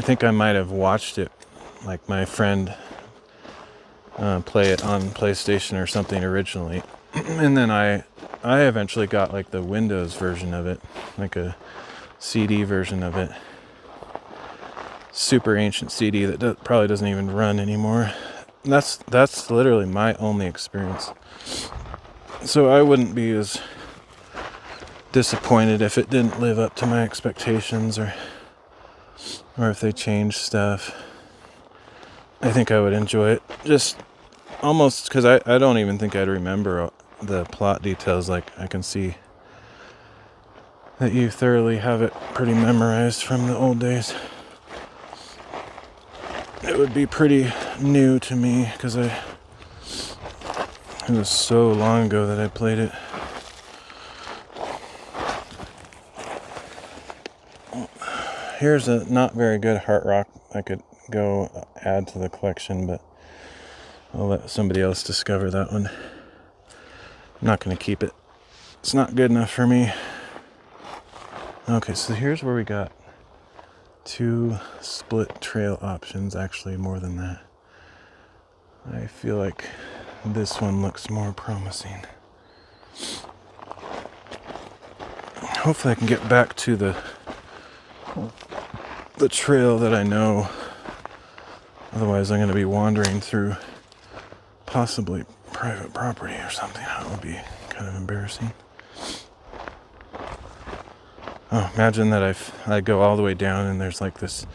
think I might have watched it, like my friend play it on PlayStation or something originally, and then I eventually got like the Windows version of it, like a CD version of it, super ancient CD that probably doesn't even run anymore. And that's literally my only experience, so I wouldn't be as disappointed if it didn't live up to my expectations, or if they changed stuff. I think I would enjoy it, just almost because I don't even think I'd remember the plot details. Like, I can see that you thoroughly have it pretty memorized from the old days. It would be pretty new to me because it was so long ago that I played it. Here's a not very good heart rock I could go add to the collection, but I'll let somebody else discover that one. I'm not going to keep it. It's not good enough for me. Okay, so here's where we got 2 split trail options, actually more than that. I feel like this one looks more promising. Hopefully I can get back to the trail that I know. Otherwise I'm going to be wandering through possibly private property or something. That would be kind of embarrassing. Oh, imagine that I go all the way down and there's like this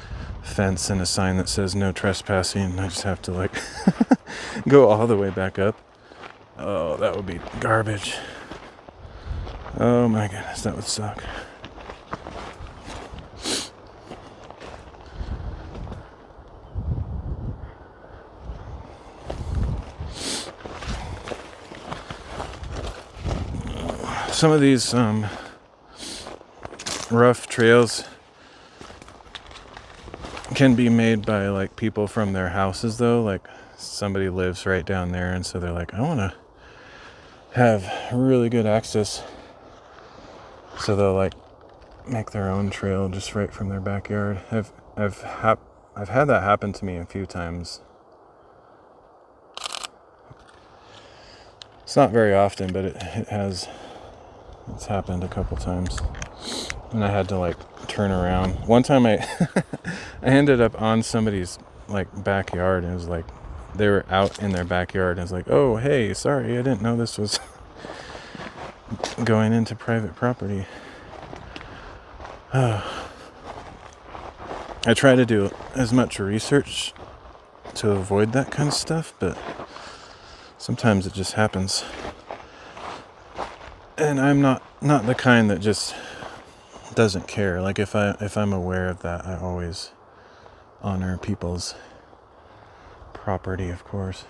fence and a sign that says no trespassing, and I just have to like go all the way back up. Oh, that would be garbage. Oh my goodness, that would suck. Some of these rough trails can be made by like people from their houses though. Like somebody lives right down there, and so they're like, I want to have really good access, so they'll like make their own trail just right from their backyard. I've had that happen to me a few times. It's not very often, but it's happened a couple times. And I had to like turn around. One time I I ended up on somebody's like backyard, and it was like they were out in their backyard, and I was like, oh hey, sorry, I didn't know this was going into private property. I try to do as much research to avoid that kind of stuff, but sometimes it just happens. And I'm not the kind that just doesn't care. Like if I'm aware of that, I always honor people's property, of course,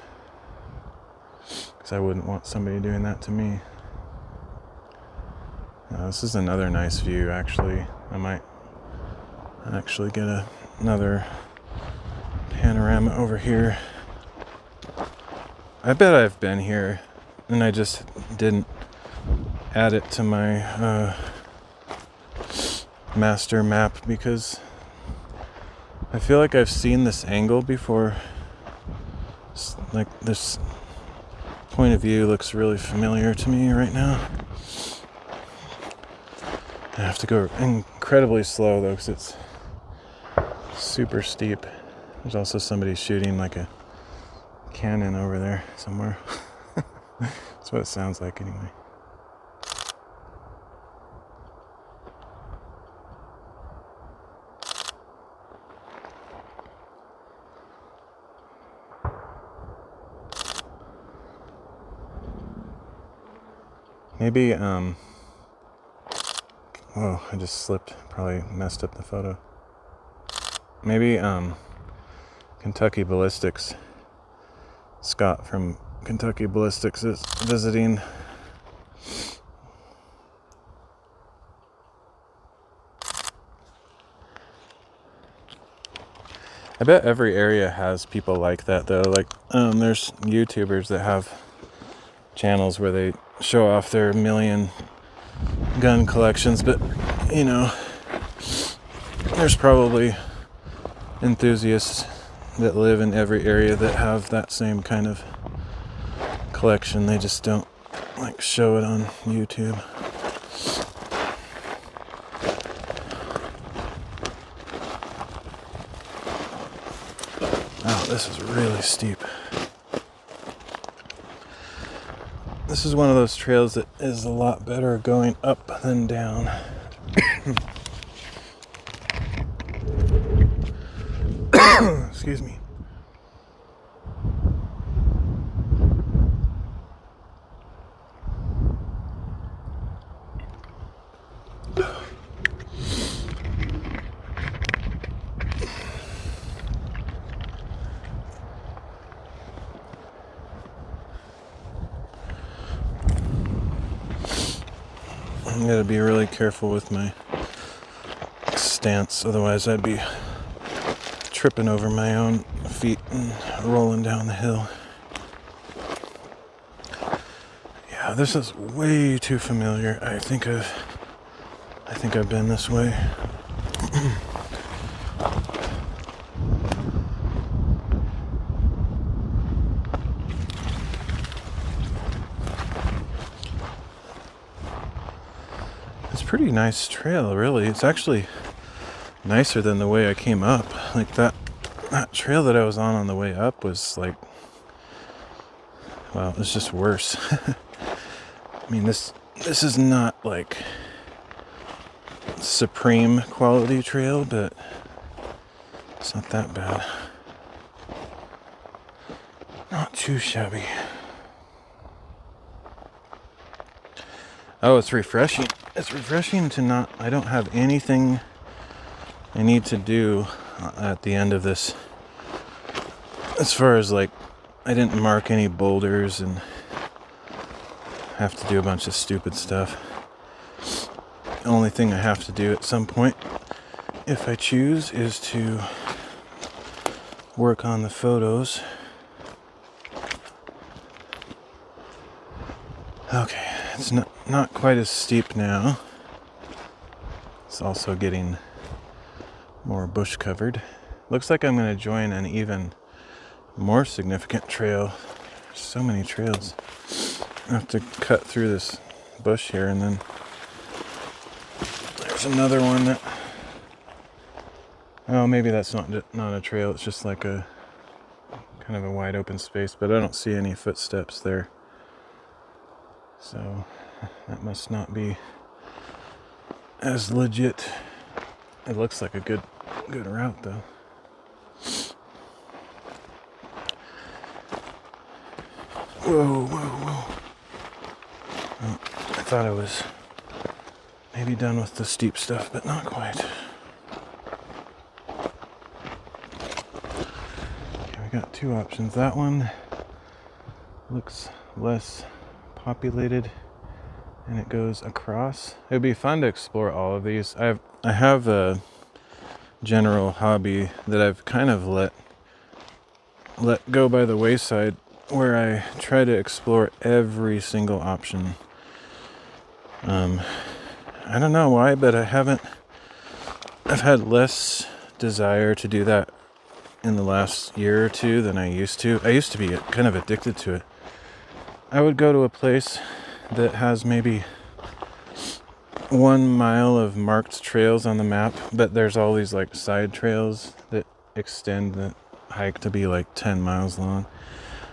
because I wouldn't want somebody doing that to me. This is another nice view, actually. I might actually get another panorama over here. I bet I've been here and I just didn't add it to my master map, because I feel like I've seen this angle before. Like this point of view looks really familiar to me right now. I have to go incredibly slow though, because it's super steep. There's also somebody shooting like a cannon over there somewhere. That's what it sounds like anyway. Maybe, oh, I just slipped, probably messed up the photo. Maybe, Kentucky Ballistics, Scott from Kentucky Ballistics is visiting. I bet every area has people like that though. Like, there's YouTubers that have channels where they show off their million gun collections, but you know, there's probably enthusiasts that live in every area that have that same kind of collection. They just don't like show it on YouTube. Oh, this is really steep. This is one of those trails that is a lot better going up than down. Excuse me. I gotta be really careful with my stance, otherwise I'd be tripping over my own feet and rolling down the hill. Yeah, this is way too familiar. I think I've been this way. It's a pretty nice trail, really. It's actually nicer than the way I came up. Like that trail that I was on the way up was like, well, it's just worse. I mean, this is not like supreme quality trail, but it's not that bad. Not too shabby. Oh, it's refreshing. It's refreshing to not, I don't have anything I need to do at the end of this. As far as like, I didn't mark any boulders and have to do a bunch of stupid stuff. The only thing I have to do at some point, if I choose, is to work on the photos. Okay, it's not quite as steep now. It's also getting more bush covered. Looks like I'm going to join an even more significant trail. There's so many trails. I have to cut through this bush here, and then there's another one that, oh, maybe that's not a trail. It's just like a kind of a wide open space, but I don't see any footsteps there. So that must not be as legit. It looks like a good route though. Whoa. Oh, I thought I was maybe done with the steep stuff, but not quite. Okay, we got two options. That one looks less populated and it goes across. It would be fun to explore all of these. I have a general hobby that I've kind of let go by the wayside, where I try to explore every single option. I don't know why, but I've had less desire to do that in the last year or two than I used to. I used to be kind of addicted to it. I would go to a place that has maybe 1 mile of marked trails on the map, but there's all these like side trails that extend the hike to be like 10 miles long.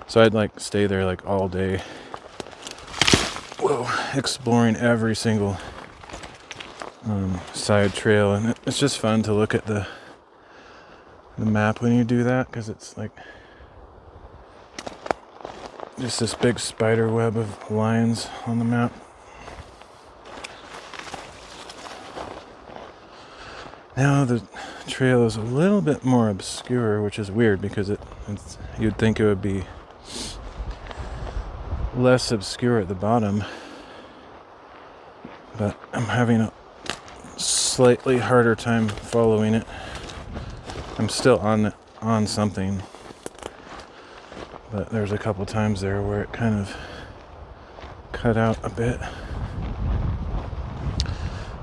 So I'd like stay there like all day, exploring every single side trail, and it's just fun to look at the map when you do that, because it's like just this big spider web of lines on the map. Now the trail is a little bit more obscure, which is weird because you'd think it would be less obscure at the bottom, but I'm having a slightly harder time following it. I'm still on something, but there's a couple times there where it kind of cut out a bit.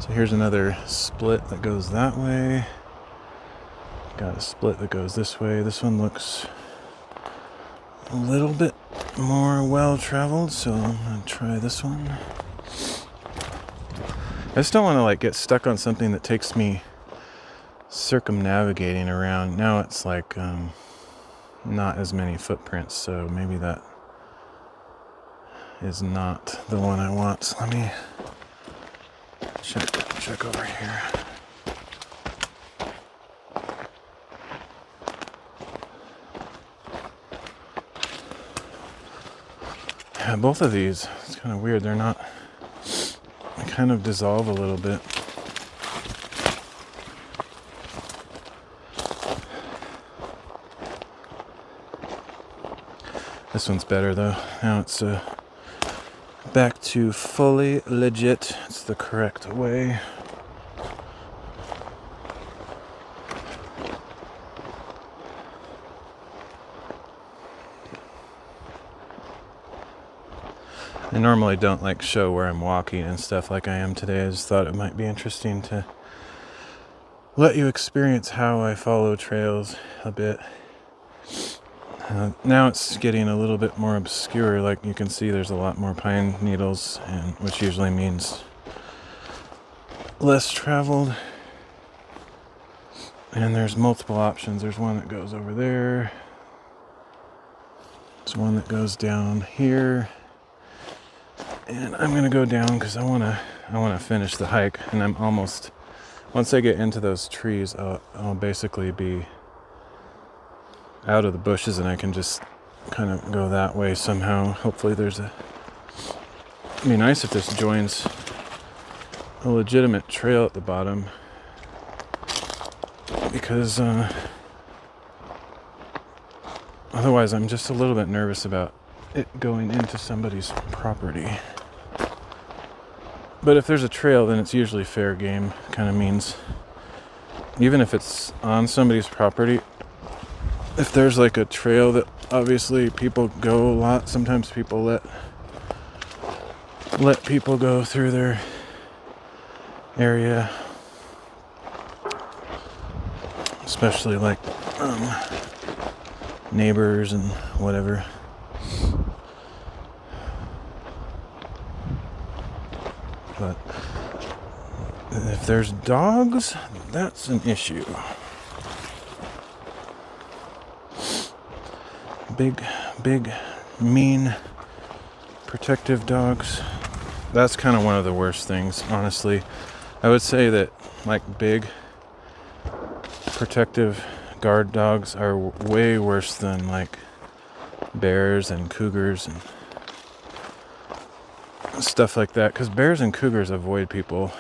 So here's another split that goes that way. Got a split that goes this way. This one looks a little bit more well-traveled, so I'm gonna try this one. I just don't want to like get stuck on something that takes me circumnavigating around. Now it's like not as many footprints, so maybe that is not the one I want. Let me check over here. Yeah, both of these, it's kind of weird. They kind of dissolve a little bit. This one's better though. Now it's back to fully legit. It's the correct way. I normally don't like show where I'm walking and stuff like I am today. I just thought it might be interesting to let you experience how I follow trails a bit. Now it's getting a little bit more obscure. Like you can see there's a lot more pine needles, and which usually means less traveled. And there's multiple options. There's one that goes over there. There's one that goes down here. And I'm gonna go down because I wanna finish the hike, and I'm almost, once I get into those trees, I'll basically be out of the bushes, and I can just kind of go that way somehow. Hopefully it'd be nice if this joins a legitimate trail at the bottom, because otherwise I'm just a little bit nervous about it going into somebody's property. But if there's a trail, then it's usually fair game. Kind of means, even if it's on somebody's property, if there's like a trail that obviously people go a lot, sometimes people let people go through their area, especially like neighbors and whatever. But if there's dogs, that's an issue. Big, mean, protective dogs. That's kind of one of the worst things, honestly. I would say that like big, protective guard dogs are way worse than like bears and cougars and stuff like that, because bears and cougars avoid people.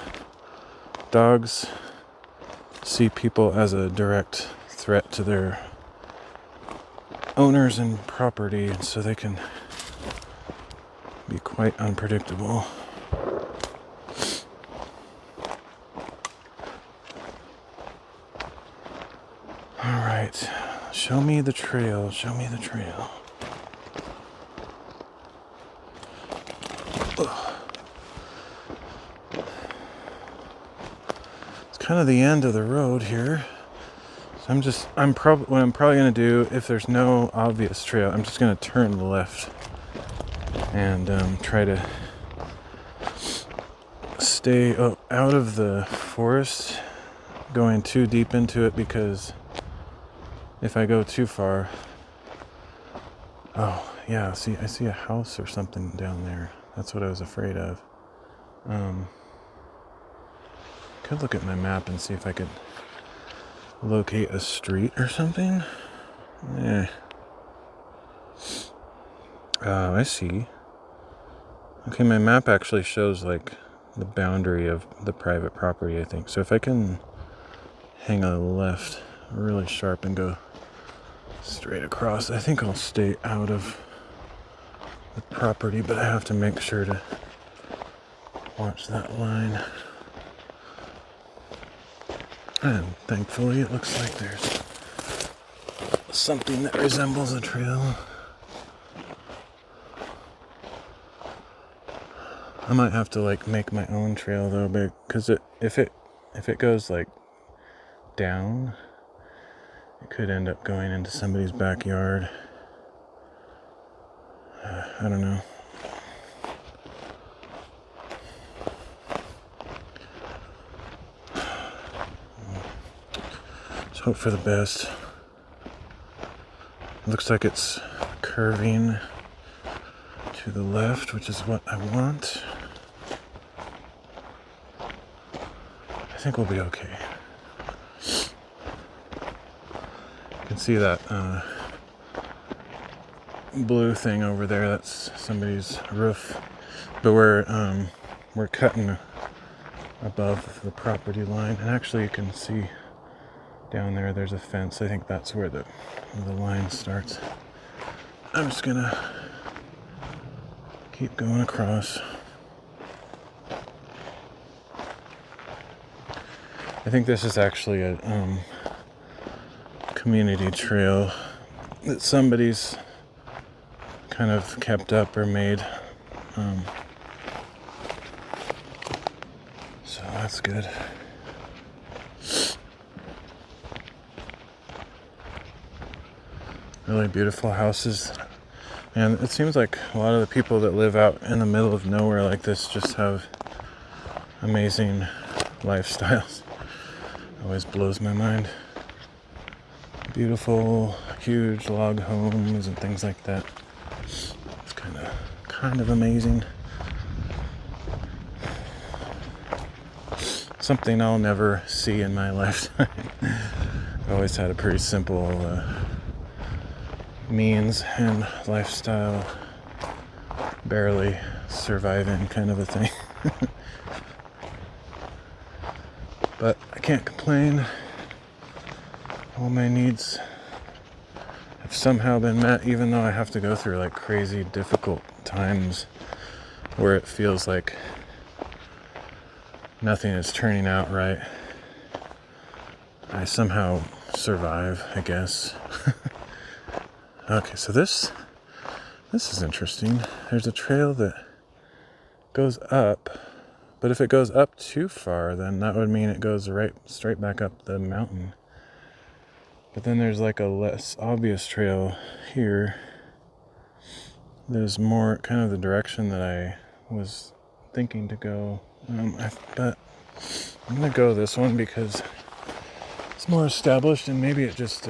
Dogs see people as a direct threat to their owners and property, and so they can be quite unpredictable. All right, show me the trail. Show me the trail. It's kind of the end of the road here. So what I'm probably going to do, if there's no obvious trail, I'm just going to turn left and try to stay out of the forest, going too deep into it, because if I go too far, oh yeah, I see a house or something down there. That's what I was afraid of. Could look at my map and see if I could locate a street or something. Oh, I see. Okay, my map actually shows like the boundary of the private property, I think. So if I can hang a left really sharp and go straight across, I think I'll stay out of the property, but I have to make sure to watch that line. And thankfully it looks like there's something that resembles a trail. I might have to like make my own trail though, because if it goes like down, it could end up going into somebody's backyard. I don't know. Let's hope for the best. Looks like it's curving to the left, which is what I want. I think we'll be okay. You can see that blue thing over there. That's somebody's roof, but we're cutting above the property line, and actually you can see down there there's a fence. I think that's where the line starts. I'm just gonna Keep going across. I think this is actually a community trail that somebody's kind of kept up or made. So that's good. Really beautiful houses. And it seems like a lot of the people that live out in the middle of nowhere like this just have amazing lifestyles. Always blows my mind. Beautiful, huge log homes and things like that. It's kind of amazing. Something I'll never see in my lifetime. I've always had a pretty simple means and lifestyle, barely surviving kind of a thing. But I can't complain. All my needs have somehow been met, even though I have to go through like crazy difficult times where it feels like nothing is turning out right. I somehow survive, I guess. Okay, so this is interesting. There's a trail that goes up, but if it goes up too far, then that would mean it goes straight back up the mountain. But then there's like a less obvious trail here. There's more kind of the direction that I was thinking to go. But I'm gonna go this one because it's more established, and maybe it just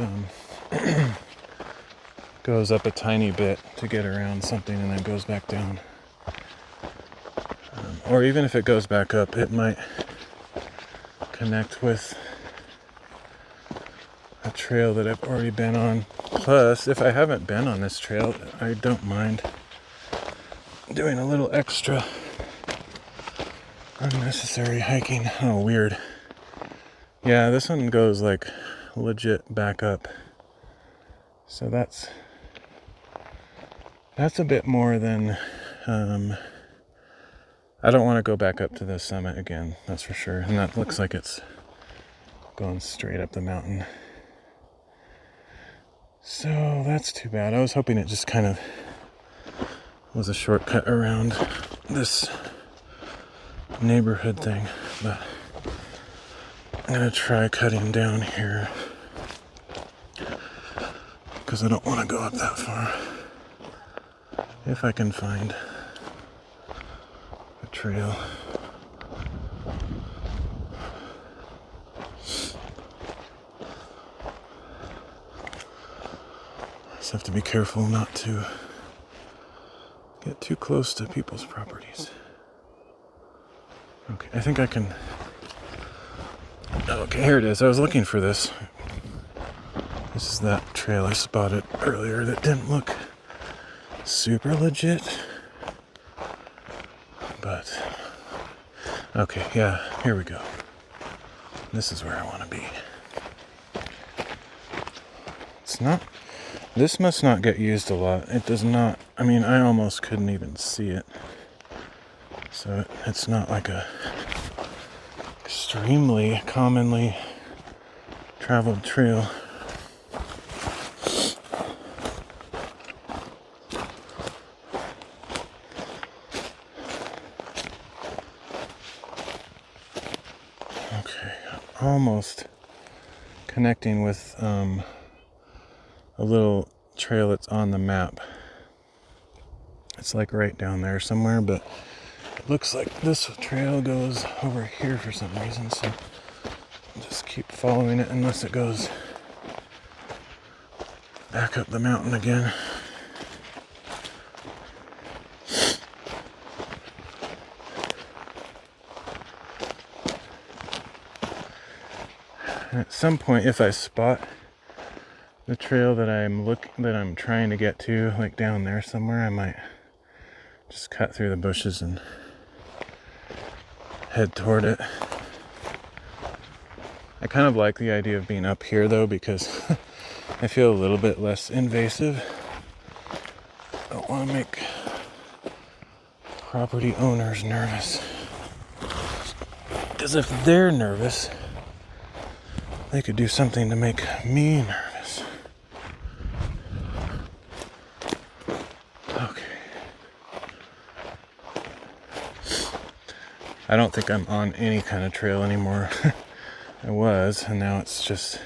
goes up a tiny bit to get around something and then goes back down. Or even if it goes back up, it might connect with a trail that I've already been on. Plus, if I haven't been on this trail, I don't mind doing a little extra unnecessary hiking. Oh, weird. Yeah, this one goes like legit back up. So that's a bit more than I don't want to go back up to the summit again, that's for sure. And that looks like it's going straight up the mountain. So that's too bad. I was hoping it just kind of was a shortcut around this neighborhood thing, but I'm gonna try cutting down here because I don't want to go up that far. If I can find a trail. Just have to be careful not to get too close to people's properties. Okay, I think I can. Okay, here it is. I was looking for this. This is that trail I spotted earlier that didn't look super legit. But, okay, yeah, here we go. This is where I want to be. It's not, this must not get used a lot. It does not, I mean, I almost couldn't even see it. So it's not like a extremely commonly traveled trail. Almost connecting with a little trail that's on the map. It's like right down there somewhere, but it looks like this trail goes over here for some reason, so I'll just keep following it unless it goes back up the mountain again. At some point, if I spot the trail that I'm trying to get to, like down there somewhere, I might just cut through the bushes and head toward it. I kind of like the idea of being up here though, because I feel a little bit less invasive. I don't want to make property owner's nervous. Because if they're nervous, they could do something to make me nervous. Okay. I don't think I'm on any kind of trail anymore. I was, and now it's just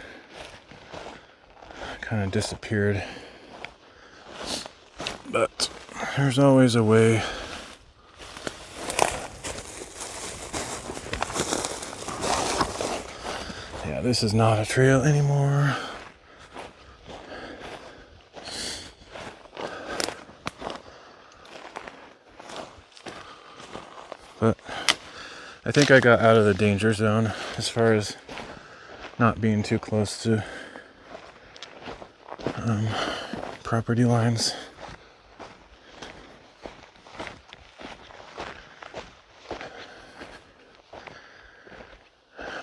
kind of disappeared. But there's always a way. Yeah, this is not a trail anymore. But I think I got out of the danger zone as far as not being too close to property lines.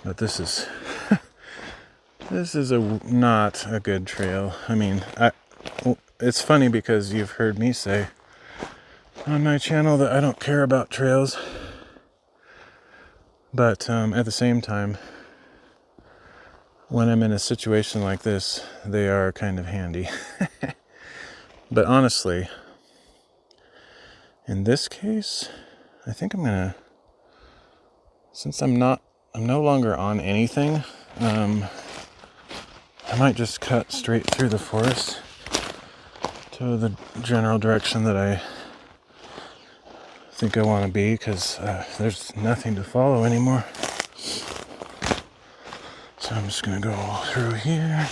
But this is not a good trail. I mean, it's funny because you've heard me say on my channel that I don't care about trails, but at the same time, when I'm in a situation like this, they are kind of handy. But honestly, in this case, I think I'm gonna, since I'm no longer on anything, I might just cut straight through the forest to the general direction that I think I want to be, because there's nothing to follow anymore. So I'm just gonna go through here.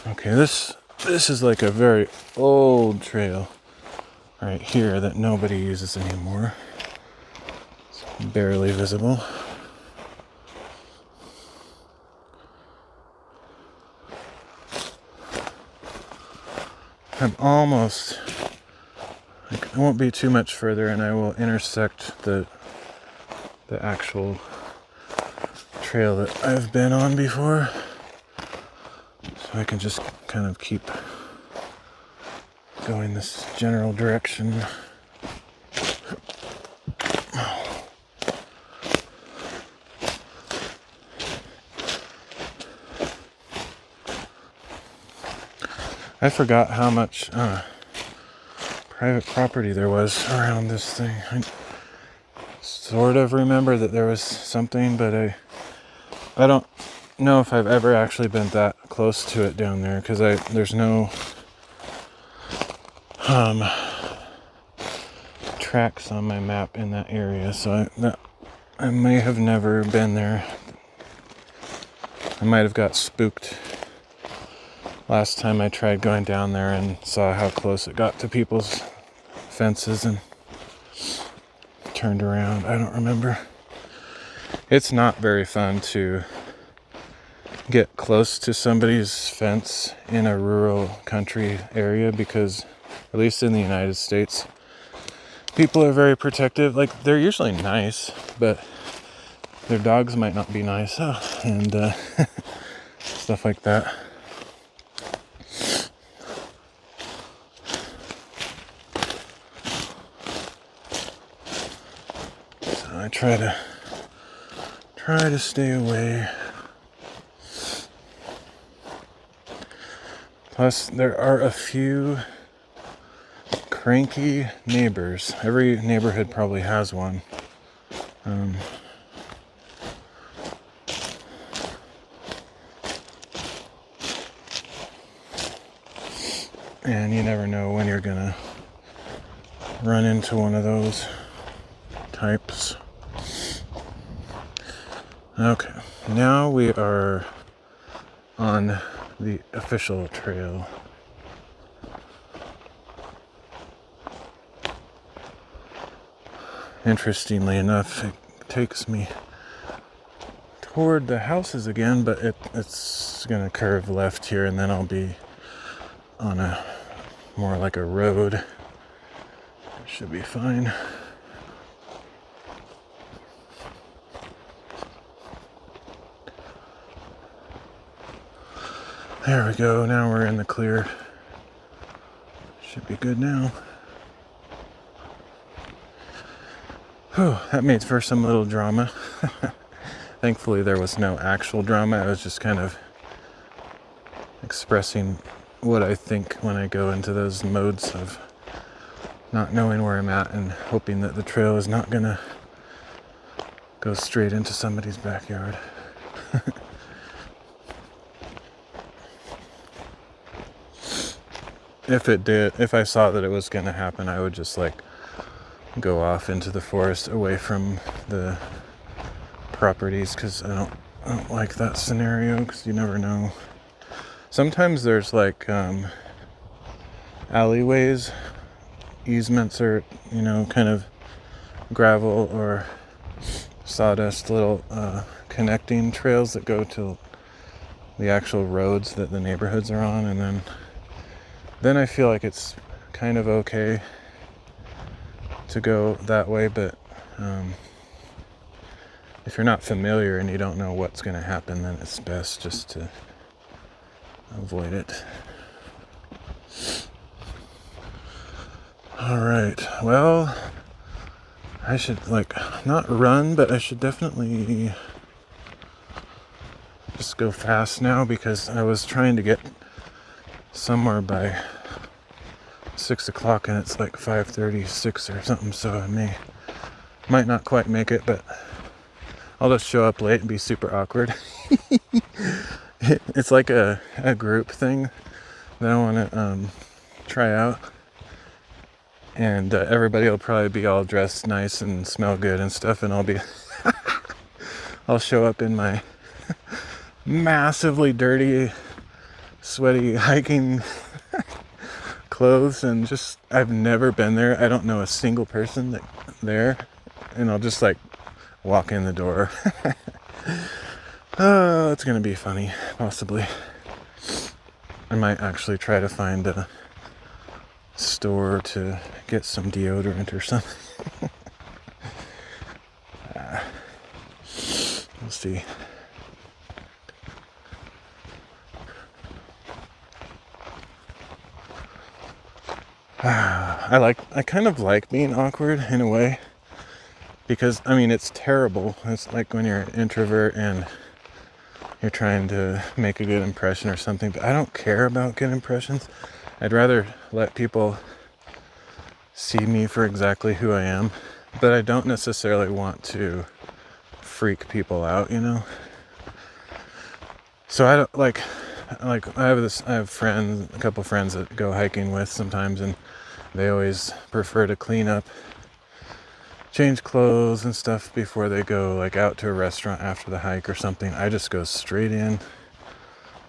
Okay, this is like a very old trail right here that nobody uses anymore. It's barely visible. I'm almost, like, I won't be too much further and I will intersect the actual trail that I've been on before. So I can just kind of keep going this general direction. I forgot how much private property there was around this thing. I sort of remember that there was something, but I don't know if I've ever actually been that close to it down there, because there's no tracks on my map in that area, so I may have never been there. I might have got spooked last time I tried going down there and saw how close it got to people's fences and turned around. I don't remember. It's not very fun to get close to somebody's fence in a rural country area, because at least in the United States, people are very protective. Like, they're usually nice, but their dogs might not be nice, and stuff like that. So I try to stay away. Plus, there are a few cranky neighbors. Every neighborhood probably has one. And you never know when you're gonna run into one of those types. Okay, now we are on the official trail. Interestingly enough, it takes me toward the houses again, but it's gonna curve left here, and then I'll be on a more like a road. It should be fine. There we go. Now we're in the clear. Should be good now. Whew, that made for some little drama. Thankfully there was no actual drama. I was just kind of expressing what I think when I go into those modes of not knowing where I'm at and hoping that the trail is not gonna go straight into somebody's backyard. If it did, if I saw that it was gonna happen, I would just like go off into the forest away from the properties, because I don't like that scenario, because you never know. Sometimes there's like alleyways, easements, or kind of gravel or sawdust little connecting trails that go to the actual roads that the neighborhoods are on, and then I feel like it's kind of okay to go that way, but if you're not familiar and you don't know what's going to happen, then it's best just to avoid it. Alright, well, I should not run, but I should definitely just go fast now, because I was trying to get somewhere by 6 o'clock and it's like 5:36 or something, so I might not quite make it, but I'll just show up late and be super awkward. It's like a group thing that I want to try out, and everybody will probably be all dressed nice and smell good and stuff, and I'll show up in my massively dirty, sweaty hiking clothes, and just I've never been there. I don't know a single person there, and I'll just like walk in the door. Oh, it's gonna be funny, possibly. I might actually try to find a store to get some deodorant or something. We'll see. I kind of like being awkward in a way, because it's terrible. It's like when you're an introvert and you're trying to make a good impression or something, but I don't care about good impressions. I'd rather let people see me for exactly who I am, but I don't necessarily want to freak people out, So I don't I have friends, a couple friends that go hiking with sometimes, and they always prefer to clean up, change clothes and stuff before they go out to a restaurant after the hike or something. I just go straight in,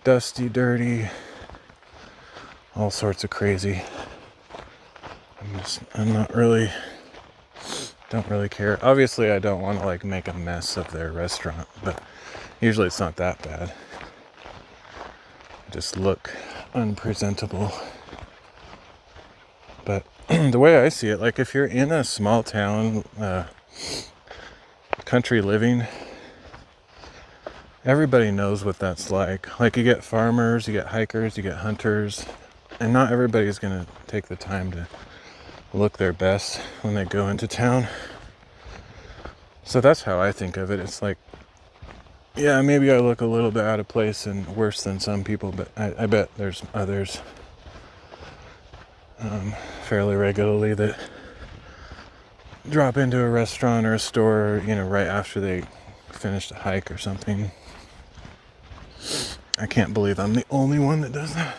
dusty, dirty, all sorts of crazy. Don't really care. Obviously I don't want to make a mess of their restaurant, but usually it's not that bad. I just look unpresentable. But the way I see it, if you're in a small town, country living, everybody knows what that's like. You get farmers, you get hikers, you get hunters, and not everybody's gonna take the time to look their best when they go into town. So that's how I think of it. It's yeah, maybe I look a little bit out of place and worse than some people, but I bet there's others fairly regularly that drop into a restaurant or a store, right after they finished a hike or something. I can't believe I'm the only one that does that.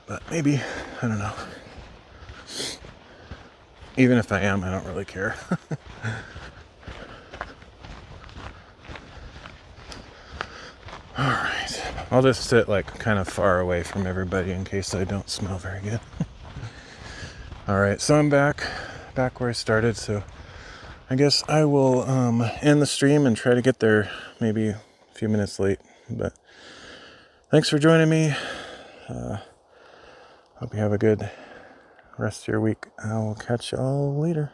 But maybe, I don't know. Even if I am, I don't really care. Alright. I'll just sit kind of far away from everybody in case I don't smell very good. Alright, so I'm back where I started, so I guess I will end the stream and try to get there maybe a few minutes late. But thanks for joining me. Hope you have a good rest of your week. I will catch y'all later.